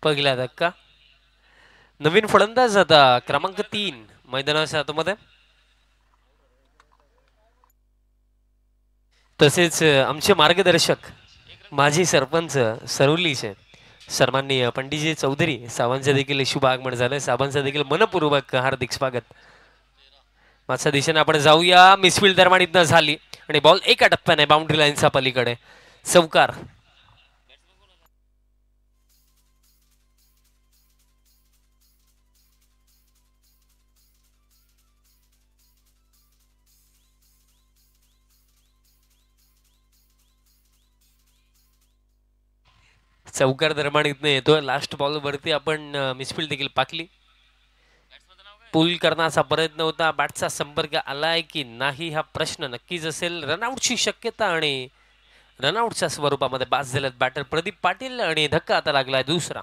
पहिला धक्का. नवीन फलंदाज आता क्रमांक 3 मैदानाच्या आतमध्ये. तसेच आमचे मार्गदर्शक माजी सरपंच सरोलीचे सन्माननीय पंडितजी चौधरी साहेबांचं देखील शुभ आगमन झालं. साहेबांचं देखील मनपूर्वक हार्दिक स्वागत. माझ्या दिशेने आपण जाऊया. मिसफील्ड दरम्यान इथं झाली आणि बॉल एका टप्प्याने बाउंड्री लाईनच्या पलीकडे. चौकार. चौकार दरम्यान इथनं येतोय. लास्ट बॉल वरती आपण मिसफील्ड देखील पाकली. पुल करण्याचा प्रयत्न होता. बॅटचा संपर्क आलाय की नाही हा प्रश्न नक्कीच असेल. रनआउटची शक्यता आणि रनआउटच्या स्वरूपामध्ये बाद झाल्यात बॅटर प्रदीप पाटील, आणि धक्का आता लागलाय दुसरा.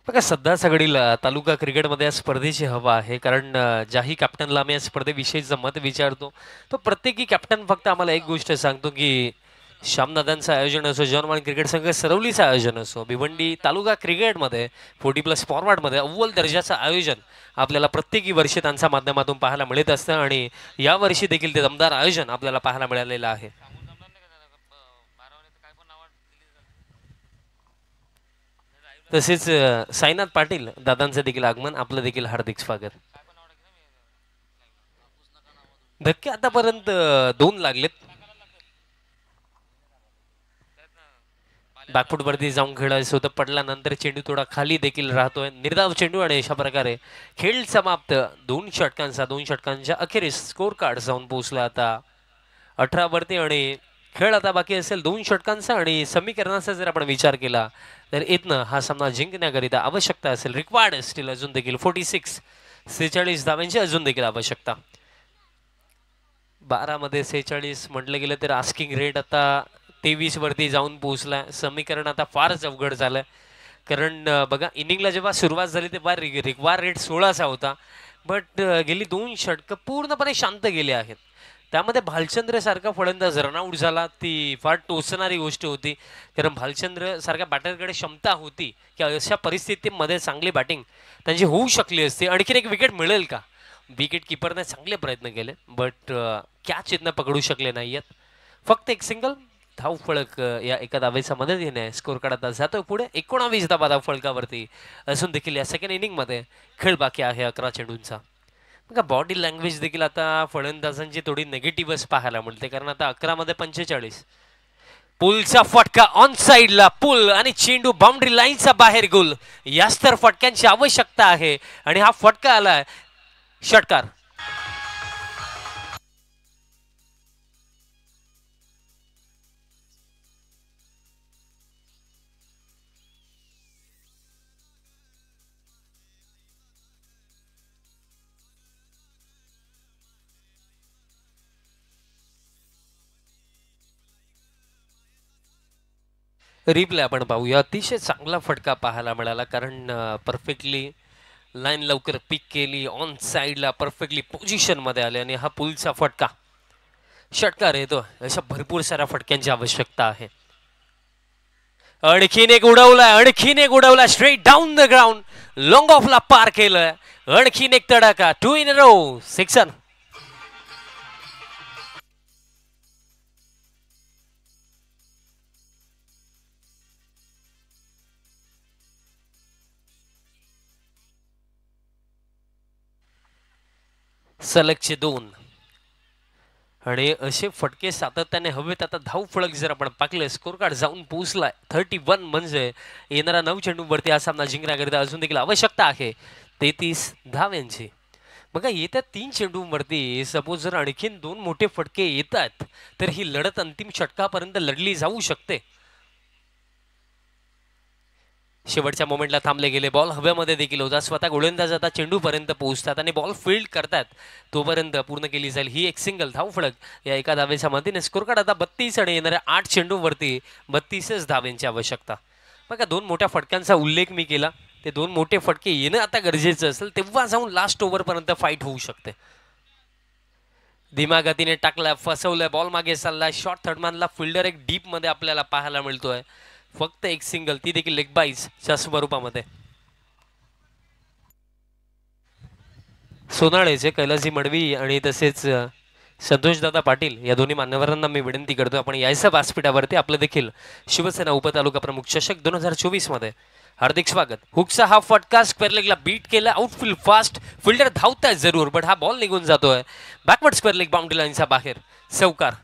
बघा सध्या सगळी तालुका क्रिकेटमध्ये या स्पर्धेची हवा आहे, कारण ज्याही कॅप्टनला आम्ही या स्पर्धेविषयीचं मत विचारतो तो प्रत्येकी कॅप्टन फक्त आम्हाला एक गोष्ट सांगतो की श्यामदादांचं आयोजन असो, जॉनवान क्रिकेट संघ सरवलीचं आयोजन असो, भिवंडी तालुका क्रिकेटमध्ये 40+ फॉरवर्डमध्ये अव्वल दर्जाचं आयोजन आपल्याला प्रत्येकी वर्षी त्यांच्या माध्यमातून पाहायला मिळत असतं आणि यावर्षी देखील ते दमदार आयोजन आपल्याला पाहायला मिळालेलं आहे. तसेच साईनाथ पाटील दादांचं देखील आगमन, आपलं देखील हार्दिक स्वागत. धक्के आतापर्यंत 2 लागलेत. बॅकफूट वरती जाऊन खेळायचं होतं, पडल्यानंतर चेंडू थोडा खाली देखील राहतोय, निर्धाव चेंडू आणि अशा प्रकारे खेळ समाप्त. 2 षटकांच्या अखेरीस स्कोर कार्ड जाऊन पोहोचला आता 18 वरती आणि खेळ आता बाकी असेल 2 षटकांचा. आणि समीकरणाचा जर आपण विचार केला तर इथनं हा सामना जिंकण्याकरिता आवश्यकता असेल रिक्वायर्ड स्टील अजून देखील 46 धावांची अजून देखील आवश्यकता. 12 मध्ये 46 म्हटलं गेलं तर आस्किंग रेट आता 23 वरती जाऊन पोहोचला. समीकरण आता फारच अवघड झालं, कारण बघा इनिंगला जेव्हा सुरुवात झाली तेव्हा रिक्वायर रेट 16चा होता, बट गेली 2 षटकं पूर्णपणे शांत गेले आहेत. त्यामध्ये भालचंद्र सारखा फलंदाज रनआउट झाला, ती फार टोचणारी गोष्ट होती, कारण भालचंद्र सारख्या बॅटरकडे क्षमता होती की अशा परिस्थितीमध्ये चांगली बॅटिंग त्यांची होऊ शकली असती. आणखीन एक विकेट मिळेल का, विकेट किपरने चांगले प्रयत्न केले बट कॅच इथनं पकडू शकले नाहीयेत. फक्त एक सिंगल धाव फळक या एका धावेच्या मदतीने स्कोर काढता जातो पुढे. 19 धावा धाव फळकावरती असून देखील या सेकंड इनिंगमध्ये खेळ बाकी आहे 11 चेंडूंचा. बघा बॉडी लँग्वेज देखील आता फलंदाजांची थोडी नेगेटिव्हच पाहायला मिळते, कारण आता 11 मध्ये 45. पुलचा फटका ऑन साइडला, पुल आणि चेंडू बाउंड्री लाईनचा बाहेर गोल. याच तर फटक्यांची आवश्यकता आहे आणि हा फटका आलाय षटकार. रिप्ले आपण पाहूया. अतिशय चांगला फटका पाहायला मिळाला, कारण परफेक्टली लाईन लवकर पिक केली, ऑन साइडला परफेक्टली पोझिशन मध्ये आले आणि हा पुलचा फटका षटकार येतो. अशा भरपूर साऱ्या फटक्यांची आवश्यकता आहे. आणखीन एक उडवला straight down the ground, long ऑफला पार केलं. आणखीन एक तडाखा, 2 इन अ रो, 6 रन. सलगचे 2 आणि असे फटके सातत्याने हवेत. आता धाव फळक जर आपण पाकले, स्कोर कार्ड जाऊन पोहोचलाय 31, म्हणजे येणारा 9 चेंडूंवरती हा सामना जिंकण्याकरिता अजून देखील आवश्यकता आहे 33 धावांची. बघा येत्या 3 चेंडूंवरती सपोज जर आणखीन 2 मोठे फटके येतात तर ही लढत अंतिम षटकापर्यंत लढली जाऊ शकते. शेवटच्या मोमेंटला थांबले गेले, बॉल हव्यामध्ये देखील होता, स्वतः गोलंदाज आता चेंडूपर्यंत पोहोचतात आणि बॉल फील्ड करतात, तोपर्यंत पूर्ण केली जाईल ही एक सिंगल धाव फळक या एका धावेच्या मदतीने. स्कोर कार्ड आता 32 आणि येणाऱ्या 8 चेंडूवरती 32च धावांची आवश्यकता. बघा 2 मोठ्या फटक्यांचा उल्लेख मी केला, ते 2 मोठे फटके येणं आता गरजेचं असेल, तेव्हा जाऊन लास्ट ओव्हरपर्यंत फाईट होऊ शकते. दिमागतीने टाकला, फसवलाय, बॉल मागे चाललाय, शॉर्ट थर्डमॅनला फिल्डर एक डीप मध्ये आपल्याला पाहायला मिळतोय. फक्त एक सिंगल, ती देखील लेग बाईजच्या स्वरूपामध्ये. सोनाळेचे कैलासी मडवी आणि तसेच संतोषदादा पाटील या दोन्ही मान्यवरांना मी विनंती करतो आपण यायचं व्यासपीठावरती. आपलं देखील शिवसेना उपतालुका प्रमुख चषक 2024 मध्ये हार्दिक स्वागत. हुकचा हा फटका स्क्वेअर लेगला बीट केला, आउटफील्ड फास्ट, फिल्डर धावताय जरूर बट हा बॉल निघून जातोय बॅकवर्ड स्क्वेअर लेग बाउंड्री लाईनच्या बाहेर. चौकार.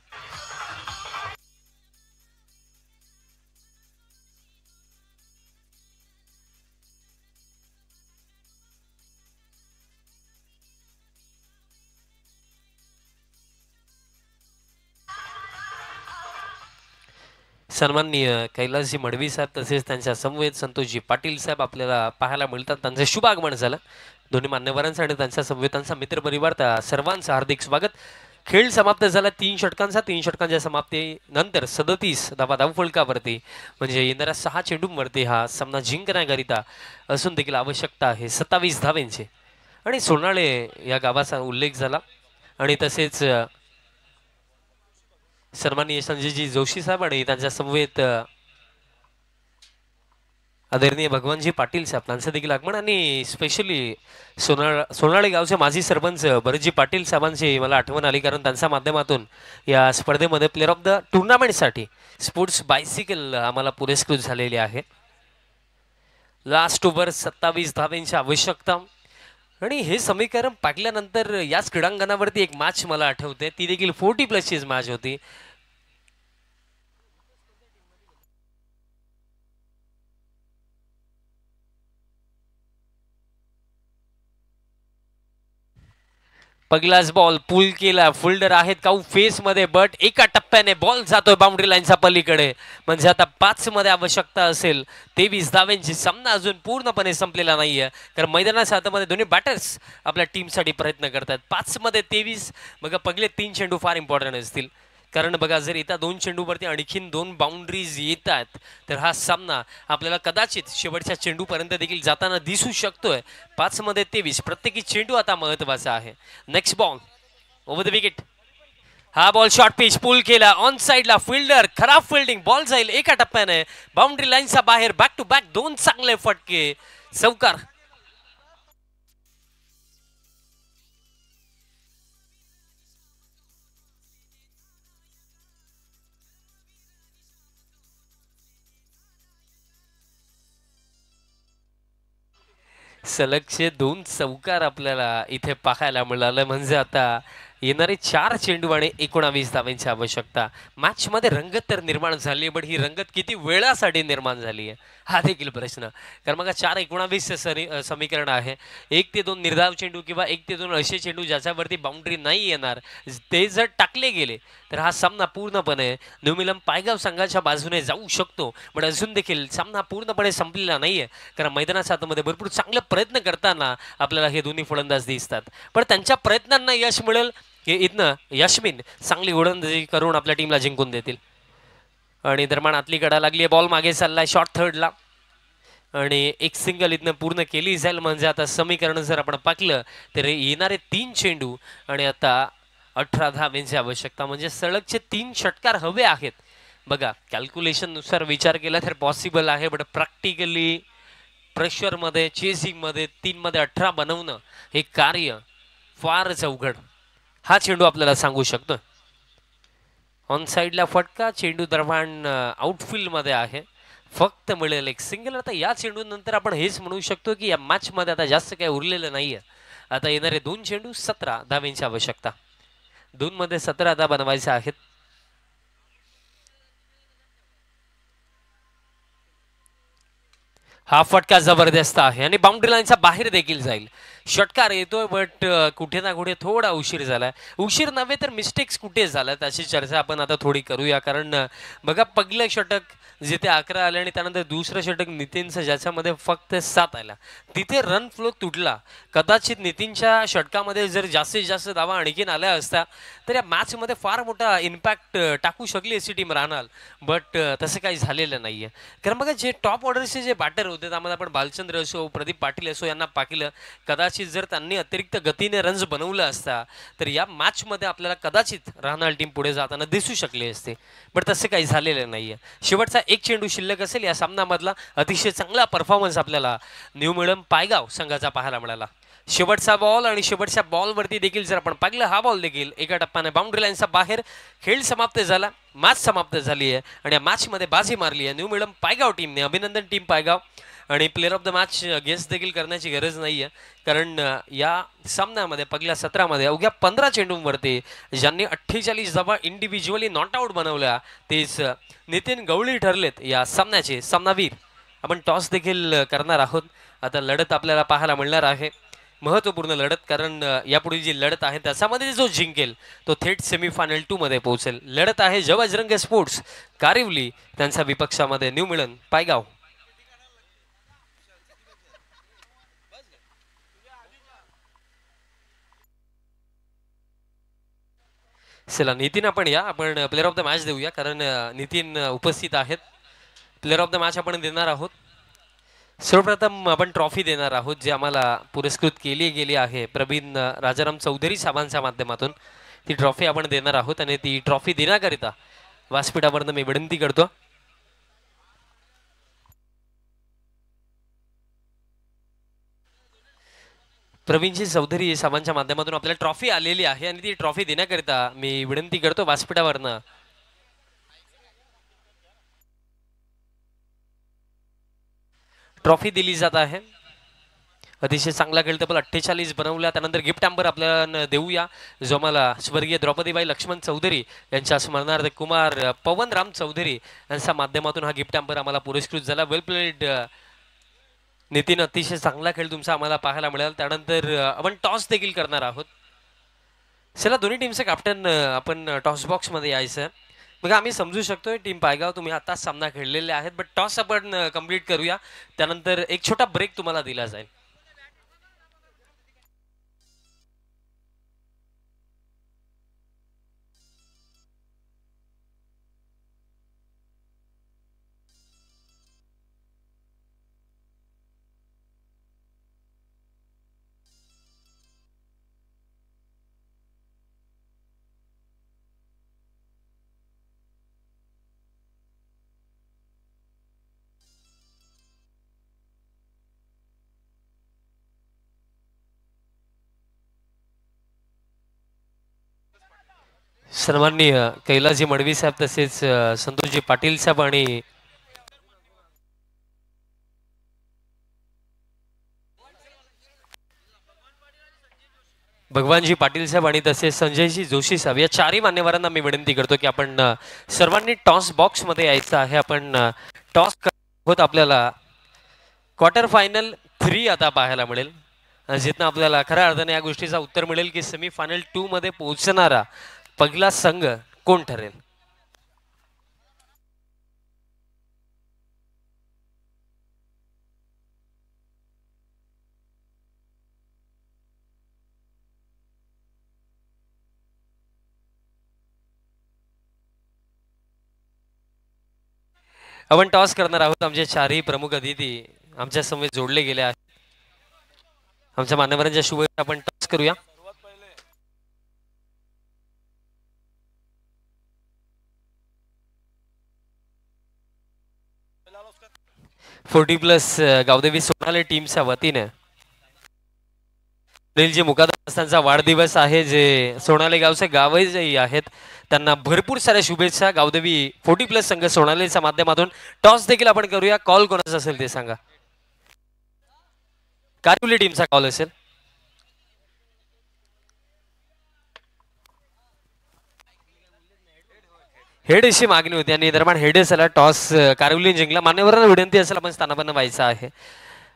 सन्माननीय कैलासजी मडवी साहेब तसेच त्यांच्या समवेत संतोषजी पाटील साहेब आपल्याला पाहायला मिळतात. त्यांचं शुभ आगमन झालं. दोन्ही मान्यवरांचा आणि त्यांच्या समवेतांचा मित्रपरिवार त्या सर्वांचं हार्दिक स्वागत. खेळ समाप्त झाला 3 षटकांचा. 3 षटकांच्या समाप्तीनंतर 37 धावा धावफलकावरती म्हणजे येणाऱ्या 6 चेंडूंवरती हा सामना जिंकण्याकरिता असून देखील आवश्यकता आहे 27 धावेंची. आणि सोनाळे या गावाचा उल्लेख झाला आणि तसेच सन्माननीय संजयजी जोशी साहेब आणि त्यांच्या समवेत आदरणीय भगवानजी पाटील साहेब त्यांचं देखील आगमन आणि स्पेशली सोनाळे गावचे माजी सरपंच भरतजी पाटील साहेबांची मला आठवण आली कारण त्यांच्या माध्यमातून या स्पर्धेमध्ये प्लेअर ऑफ द टुर्नामेंटसाठी स्पोर्ट्स बायसिकल आम्हाला पुरस्कृत झालेली आहे. लास्ट ओव्हर 27 धावेंची आवश्यकता आणि हे समीकरण पाहिल्यानंतर याच क्रीडांगणावरती एक मॅच मला आठवते ती देखील 40+ मॅच होती. पहिलाच बॉल पुल केला फिल्डर आहेत काऊ फेस मध्ये बट एका टप्प्याने बॉल जातोय बाउंड्री लाईनच्या पलीकडे म्हणजे आता 5 मध्ये आवश्यकता असेल 23 धावेंची. सामना अजून पूर्णपणे संपलेला नाहीये कारण मैदानाच्या हातामध्ये दोन्ही बॅटर्स आपल्या टीमसाठी प्रयत्न करतात. 5 मध्ये 23 बघा पहिले 3 चेंडू फार इम्पॉर्टंट असतील कारण बघा जर येत्या 2 चेंडूवरती आणखीन 2 बाउंड्रीज येतात तर हा सामना आपल्याला कदाचित शेवटच्या चेंडूपर्यंत देखील जाताना दिसू शकतोय. 5 मध्ये 23 प्रत्येकी चेंडू आता महत्वाचा आहे. Next ball over the wicket. हा बॉल शॉर्ट पिच पुल केला ऑन साइडला फिल्डर खराब फिल्डिंग बॉल जाईल एका टप्प्याने बाउंड्री लाईनच्या बाहेर. बॅक टू बॅक 2 चांगले फटके चौकार. सलगचे 2 चौकार आपल्याला इथे पाहायला मिळालं म्हणजे आता येणारे 4 चेंडू आणि 19 धावांची आवश्यकता. मॅच मध्ये रंगत तर निर्माण झाली बट ही रंगत किती वेळासाठी निर्माण झाली आहे हा देखील प्रश्न कारण मग 4-19 समीकरण आहे. 1 ते 2 निर्धाव चेंडू किंवा 1 ते 2 असे चेंडू ज्याच्यावरती बाउंड्री नाही येणार ते जर टाकले गेले तर हा सामना पूर्णपणे न्यू मिलम पायगाव संघाच्या बाजूने जाऊ शकतो. पण अजून देखील सामना पूर्णपणे संपलेला नाहीये कारण मैदानाच्या आतमध्ये भरपूर चांगले प्रयत्न करताना आपल्याला हे दोन्ही फलंदाज दिसतात. पण त्यांच्या प्रयत्नांना यश मिळेल की इथनं यशमिन चांगली गोलंदाजी करून आपल्या टीमला जिंकून देतील. आणि दरम्यान आतली कडा लागली बॉल मागे चाललाय शॉर्ट थर्डला आणि एक सिंगल इथनं पूर्ण केली जाईल म्हणजे आता समीकरण जर आपण पाहिलं तर येणारे 3 चेंडू आणि आता 18 धावांची आवश्यकता म्हणजे सलगचे 3 षटकार हवे आहेत. बघा कॅल्क्युलेशन नुसार विचार केला तर पॉसिबल आहे बट प्रॅक्टिकली प्रेशर मध्ये चेसिंग मध्ये 3 मध्ये 18 बनवणं हे कार्य फारच अवघड. हा चेंडू आपल्याला सांगू शकतो ऑन साइडला फटका चेंडू दरम्यान आउटफील्ड मध्ये आहे फक्त मिळेल एक सिंगल. आता या चेंडू नंतर आपण हेच म्हणू शकतो की या मॅच मध्ये आता जास्त काही उरलेलं नाहीये. आता येणारे 2 चेंडू 17 धावांची आवश्यकता. 2 मध्ये 17 धावा बनवायचे आहेत. हा फटका जबरदस्त आहे आणि बाउंड्री लाईनच्या बाहेर देखील जाईल. षटकार येतोय बट कुठे ना कुठे थोडा उशीर झालाय. उशीर नव्हे तर मिस्टेक्स कुठे झाल्यात अशी चर्चा आपण आता थोडी करूया कारण बघा पहिलं षटक जिथे 11 आले आणि त्यानंतर दुसरं षटक नितीनचं ज्याच्यामध्ये फक्त 7 आला तिथे रन फ्लो तुटला. कदाचित नितीनच्या षटकामध्ये जर जास्तीत जास्त धावा आणखीन आल्या असता तर या मॅच मध्ये फार मोठा इम्पॅक्ट टाकू शकली अशी टीम राहणार बट तसं काही झालेलं नाहीये. कारण बघा जे टॉप ऑर्डरचे जे बॅटर होते त्यामध्ये आपण भालचंद्र असो प्रदीप पाटील असो यांना पाहिलं कदाचित जर त्यांनी अतिरिक्त गतीने रन्स बनवलं असता तर या मॅच मध्ये आपल्याला कदाचित राहणार टीम पुढे जाताना दिसू शकली असते बट तसे काही झालेलं नाहीये. शेवटचा 1 चेंडू शिल्लक असेल या सामन्यामधला अतिशय चांगला परफॉर्मन्स आपल्याला न्यू मिलम पायगाव संघाचा पाहायला मिळाला. शेवटचा बॉल आणि शेवटच्या बॉलवरती देखील जर आपण पाहिलं हा बॉल देखील एका टप्प्याने बाउंड्री लाईनच्या बाहेर. खेळ समाप्त झाला मॅच समाप्त झाली आहे आणि या मॅच मध्ये बाजी मारली आहे न्यू मिलम पायगाव टीमने. अभिनंदन टीम पायगाव. आणि player of the match guess देखील करण्याची गरज नाहीये कारण या सामन्यामध्ये पहिल्या 17 मध्ये अवघ्या 15 चेंडूंवरती ज्यांनी 48 धावा इंडिव्हिज्युअली नॉट आउट बनवल्या तेच नितीन गवळी ठरलेत या सामन्याचे सामनावीर. आपण टॉस देखील करणार आहोत. आता लढत आपल्याला पाहायला मिळणार आहे महत्त्वपूर्ण लढत कारण यापुढे जी लढत आहे त्याच्यामध्ये जो जिंकेल तो थेट सेमीफायनल 2 मध्ये पोहोचेल. लढत आहे जबजरंग स्पोर्ट्स कारिवली त्यांच्या विपक्षामध्ये न्यू मिलन पायगाव. चला नितीन आपण या, आपण प्लेअर ऑफ द मॅच देऊया, कारण नितीन उपस्थित आहेत. प्लेअर ऑफ द मॅच आपण देणार आहोत. सर्वप्रथम आपण ट्रॉफी देणार आहोत जी आम्हाला पुरस्कृत केली गेली आहे प्रवीण राजाराम चौधरी साहेबांच्या माध्यमातून. ती ट्रॉफी आपण देणार आहोत आणि ती ट्रॉफी देण्याकरिता व्यासपीठावरनं मी विनंती करतो. प्रवीणजी चौधरी साहेबांच्या माध्यमातून आपल्याला ट्रॉफी आलेली आहे आणि ती ट्रॉफी देण्याकरिता मी विनंती करतो व्यासपीठावरनं. ट्रॉफी दिली जात आहे. अतिशय चांगला खेळ तब्बल 48 बनवल्या. त्यानंतर गिफ्ट हॅम्पर आपल्याला देऊया जो आम्हाला स्वर्गीय द्रौपदीबाई लक्ष्मण चौधरी यांच्या स्मरणार्थ कुमार पवनराम चौधरी यांच्या माध्यमातून हा गिफ्ट हॅम्पर आम्हाला पुरस्कृत झाला. वेल प्लेड नितीन, अतिशय चांगला खेळ तुमचा आम्हाला पाहायला मिळाला. त्यानंतर आपण टॉस देखील करणार आहोत. चला दोन्ही टीमचे कॅप्टन आपण टॉस बॉक्स मध्ये यायचं. मग आम्ही समजू शकतोय टीम पायगाव तुम्ही आताच सामना खेळलेले आहेत, बट टॉस आपण कंप्लीट करूया. त्यानंतर एक छोटा ब्रेक तुम्हाला दिला जाईल. सन्माननीय कैलासजी मडवी साहेब तसेच संतोषजी पाटील साहेब आणि भगवानजी पाटील साहेब आणि तसेच संजयजी जोशी साहेब या चारही मान्यवरांना मी विनंती करतो की आपण सर्वांनी टॉस बॉक्स मध्ये यायचं आहे. आपण टॉस होत आपल्याला क्वार्टर फायनल 3 आता पाहायला मिळेल, जिथं आपल्याला खऱ्या अर्थाने या गोष्टीचा उत्तर मिळेल की सेमीफायनल 2 मध्ये पोहोचणारा पहिला संघ कोण ठरेल. आपण टॉस करणार आहोत. आमचे चारही प्रमुख अतिथी आमच्या समवेत जोडले गेले आहेत. आमच्या मान्यवरांच्या शुभेच्छा आपण टॉस करूया. 40+ गावदेवी सोनाले टीमच्या वतीने अनिलजी मुकादम त्यांचा वाढदिवस आहे, जे सोनाले गावचे गावही आहेत, त्यांना भरपूर साऱ्या शुभेच्छा. गावदेवी 40+ संघ सोनालेच्या माध्यमातून टॉस देखील आपण करूया. कॉल कोणाचा असेल ते सांगा. कारिवली टीमचा कॉल असेल. हेड अशी मागणी होती आणि दरम्यान हेड असेल टॉस कारिवली जिंकला. मान्यवरांना विनंती असेल आपण स्थानापन्न व्हायचं आहे.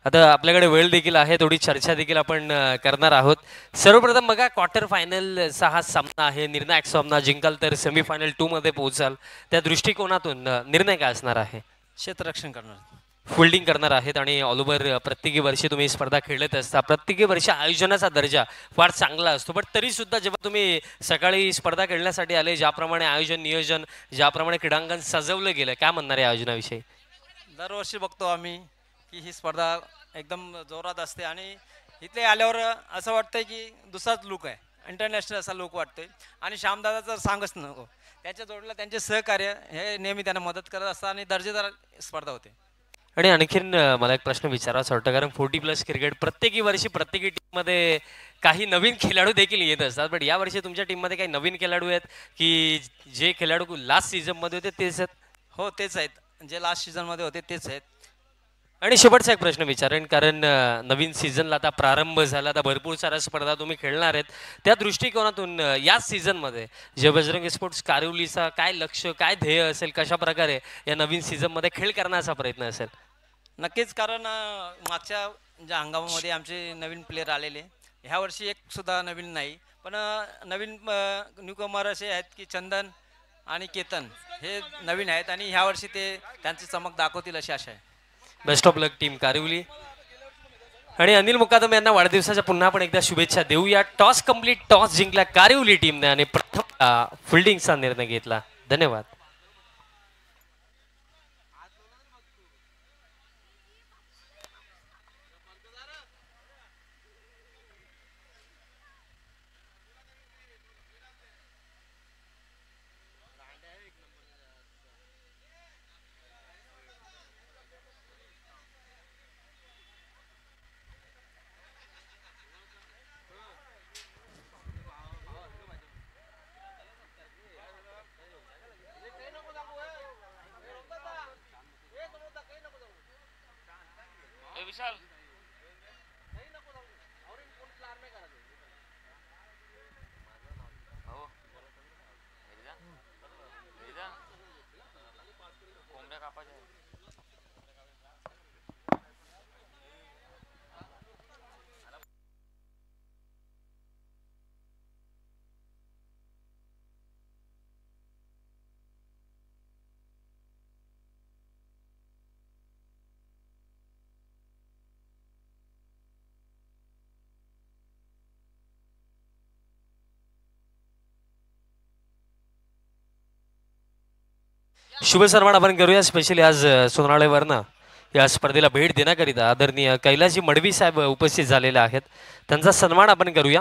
आता आपल्याकडे वेळ देखील आहे, थोडी चर्चा देखील आपण करणार आहोत. सर्वप्रथम बघा क्वार्टर फायनलचा हा सामना आहे, निर्णायक सामना. जिंकाल तर सेमीफायनल 2 मध्ये पोहोचाल. त्या दृष्टिकोनातून निर्णय काय असणार आहे? क्षेत्ररक्षण करणार, फिल्डिंग करणार आहेत आणि ऑल ओव्हर प्रत्येकी वर्षी तुम्ही स्पर्धा खेळत असता. प्रत्येकी वर्षी आयोजनाचा दर्जा फार चांगला असतो, पण तरी सुद्धा जेव्हा तुम्ही सकाळी स्पर्धा खेळण्यासाठी आले, ज्याप्रमाणे आयोजन नियोजन, ज्याप्रमाणे क्रीडांगण सजवलं गेलं, काय म्हणणार आहे आयोजनाविषयी? दरवर्षी बघतो आम्ही की ही स्पर्धा एकदम जोरात असते आणि इथे आल्यावर असं वाटतंय की दुसराच लुक आहे, इंटरनॅशनल असा लुक वाटतोय. आणि श्यामदादा तर सांगच नको, त्याच्या जोडीला त्यांचे सहकार्य हे नेहमी त्यांना मदत करत असतात आणि दर्जेदार स्पर्धा होते. आणि आणखीन मला एक प्रश्न विचारायचा वाटतं, कारण 40+ क्रिकेट प्रत्येकी वर्षी प्रत्येकी टीममध्ये काही नवीन खेळाडू देखील येत असतात, बट या वर्षी तुमच्या टीममध्ये काही नवीन खेळाडू आहेत की जे खेळाडू लास्ट सीझनमध्ये होते तेच आहेत? हो तेच आहेत, जे लास्ट सीझनमध्ये होते तेच आहेत. आणि शेवटचा एक प्रश्न विचारेन, कारण नवीन सीझनला आता प्रारंभ झाला, आता भरपूर साऱ्या स्पर्धा तुम्ही खेळणार आहेत. त्या दृष्टिकोनातून याच सीझनमध्ये जे बजरंग स्पोर्ट्स कारिवलीचा काय लक्ष, काय ध्येय असेल, कशा प्रकारे या नवीन सीझनमध्ये खेळ करण्याचा प्रयत्न असेल? नक्कीच, कारण मागच्या ज्या हंगामामध्ये आमचे नवीन प्लेयर आलेले, ह्या वर्षी एक सुद्धा नवीन नाही, पण नवीन न्यूकमर असे आहेत की चंदन आणि केतन हे नवीन आहेत आणि ह्या वर्षी ते त्यांची चमक दाखवतील अशी आशा आहे. Best of luck team Karivali. आणि अनिल मुकादम यांना वाढदिवसाच्या पुन्हा पण एकदा शुभेच्छा देऊया. टॉस कंप्लीट, टॉस जिंकला कारिवली टीमने आणि प्रथम फिल्डिंगचा निर्णय घेतला. धन्यवाद. शुभ सन्मान आपण करूया. स्पेशली आज सोनाळेवरनं या स्पर्धेला भेट देण्याकरिता आदरणीय कैलाजी मडवी साहेब उपस्थित झालेले आहेत. त्यांचा सन्मान आपण करूया.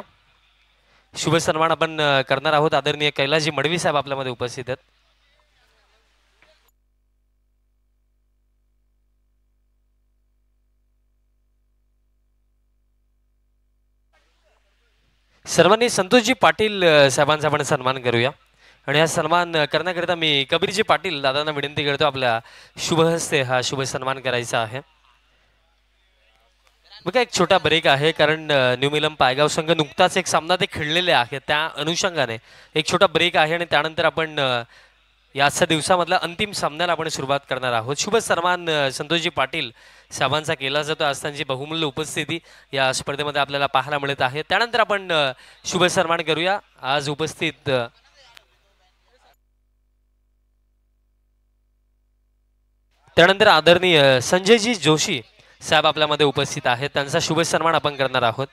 शुभ सन्मान आपण करणार आहोत. आदरणीय कैलाजी मडवी साहेब आपल्यामध्ये उपस्थित आहेत. सर्वांनी संतोषजी पाटील साहेबांचा आपण सन्मान करूया. आणि हा सन्मान करण्याकरिता मी कबीरजी पाटील दादांना विनंती करतो आपल्या शुभ हस्ते हा शुभ सन्मान करायचा आहे. बघा एक छोटा ब्रेक आहे कारण न्यू मिलम पायगाव संघ नुकताच एक सामना ते खेळलेले आहे. त्या अनुषंगाने एक छोटा ब्रेक आहे आणि त्यानंतर आपण याच्या दिवसामधला अंतिम सामन्याला आपण सुरुवात करणार आहोत. शुभ सन्मान संतोषजी पाटील साहेबांचा केला जातो. आज त्यांची बहुमूल्य उपस्थिती या स्पर्धेमध्ये आपल्याला पाहायला मिळत आहे. त्यानंतर आपण शुभ सन्मान करूया. आज उपस्थित त्यानंतर आदरणीय संजयजी जोशी साहेब आपल्यामध्ये उपस्थित आहेत. त्यांचा शुभ सन्मान आपण करणार आहोत.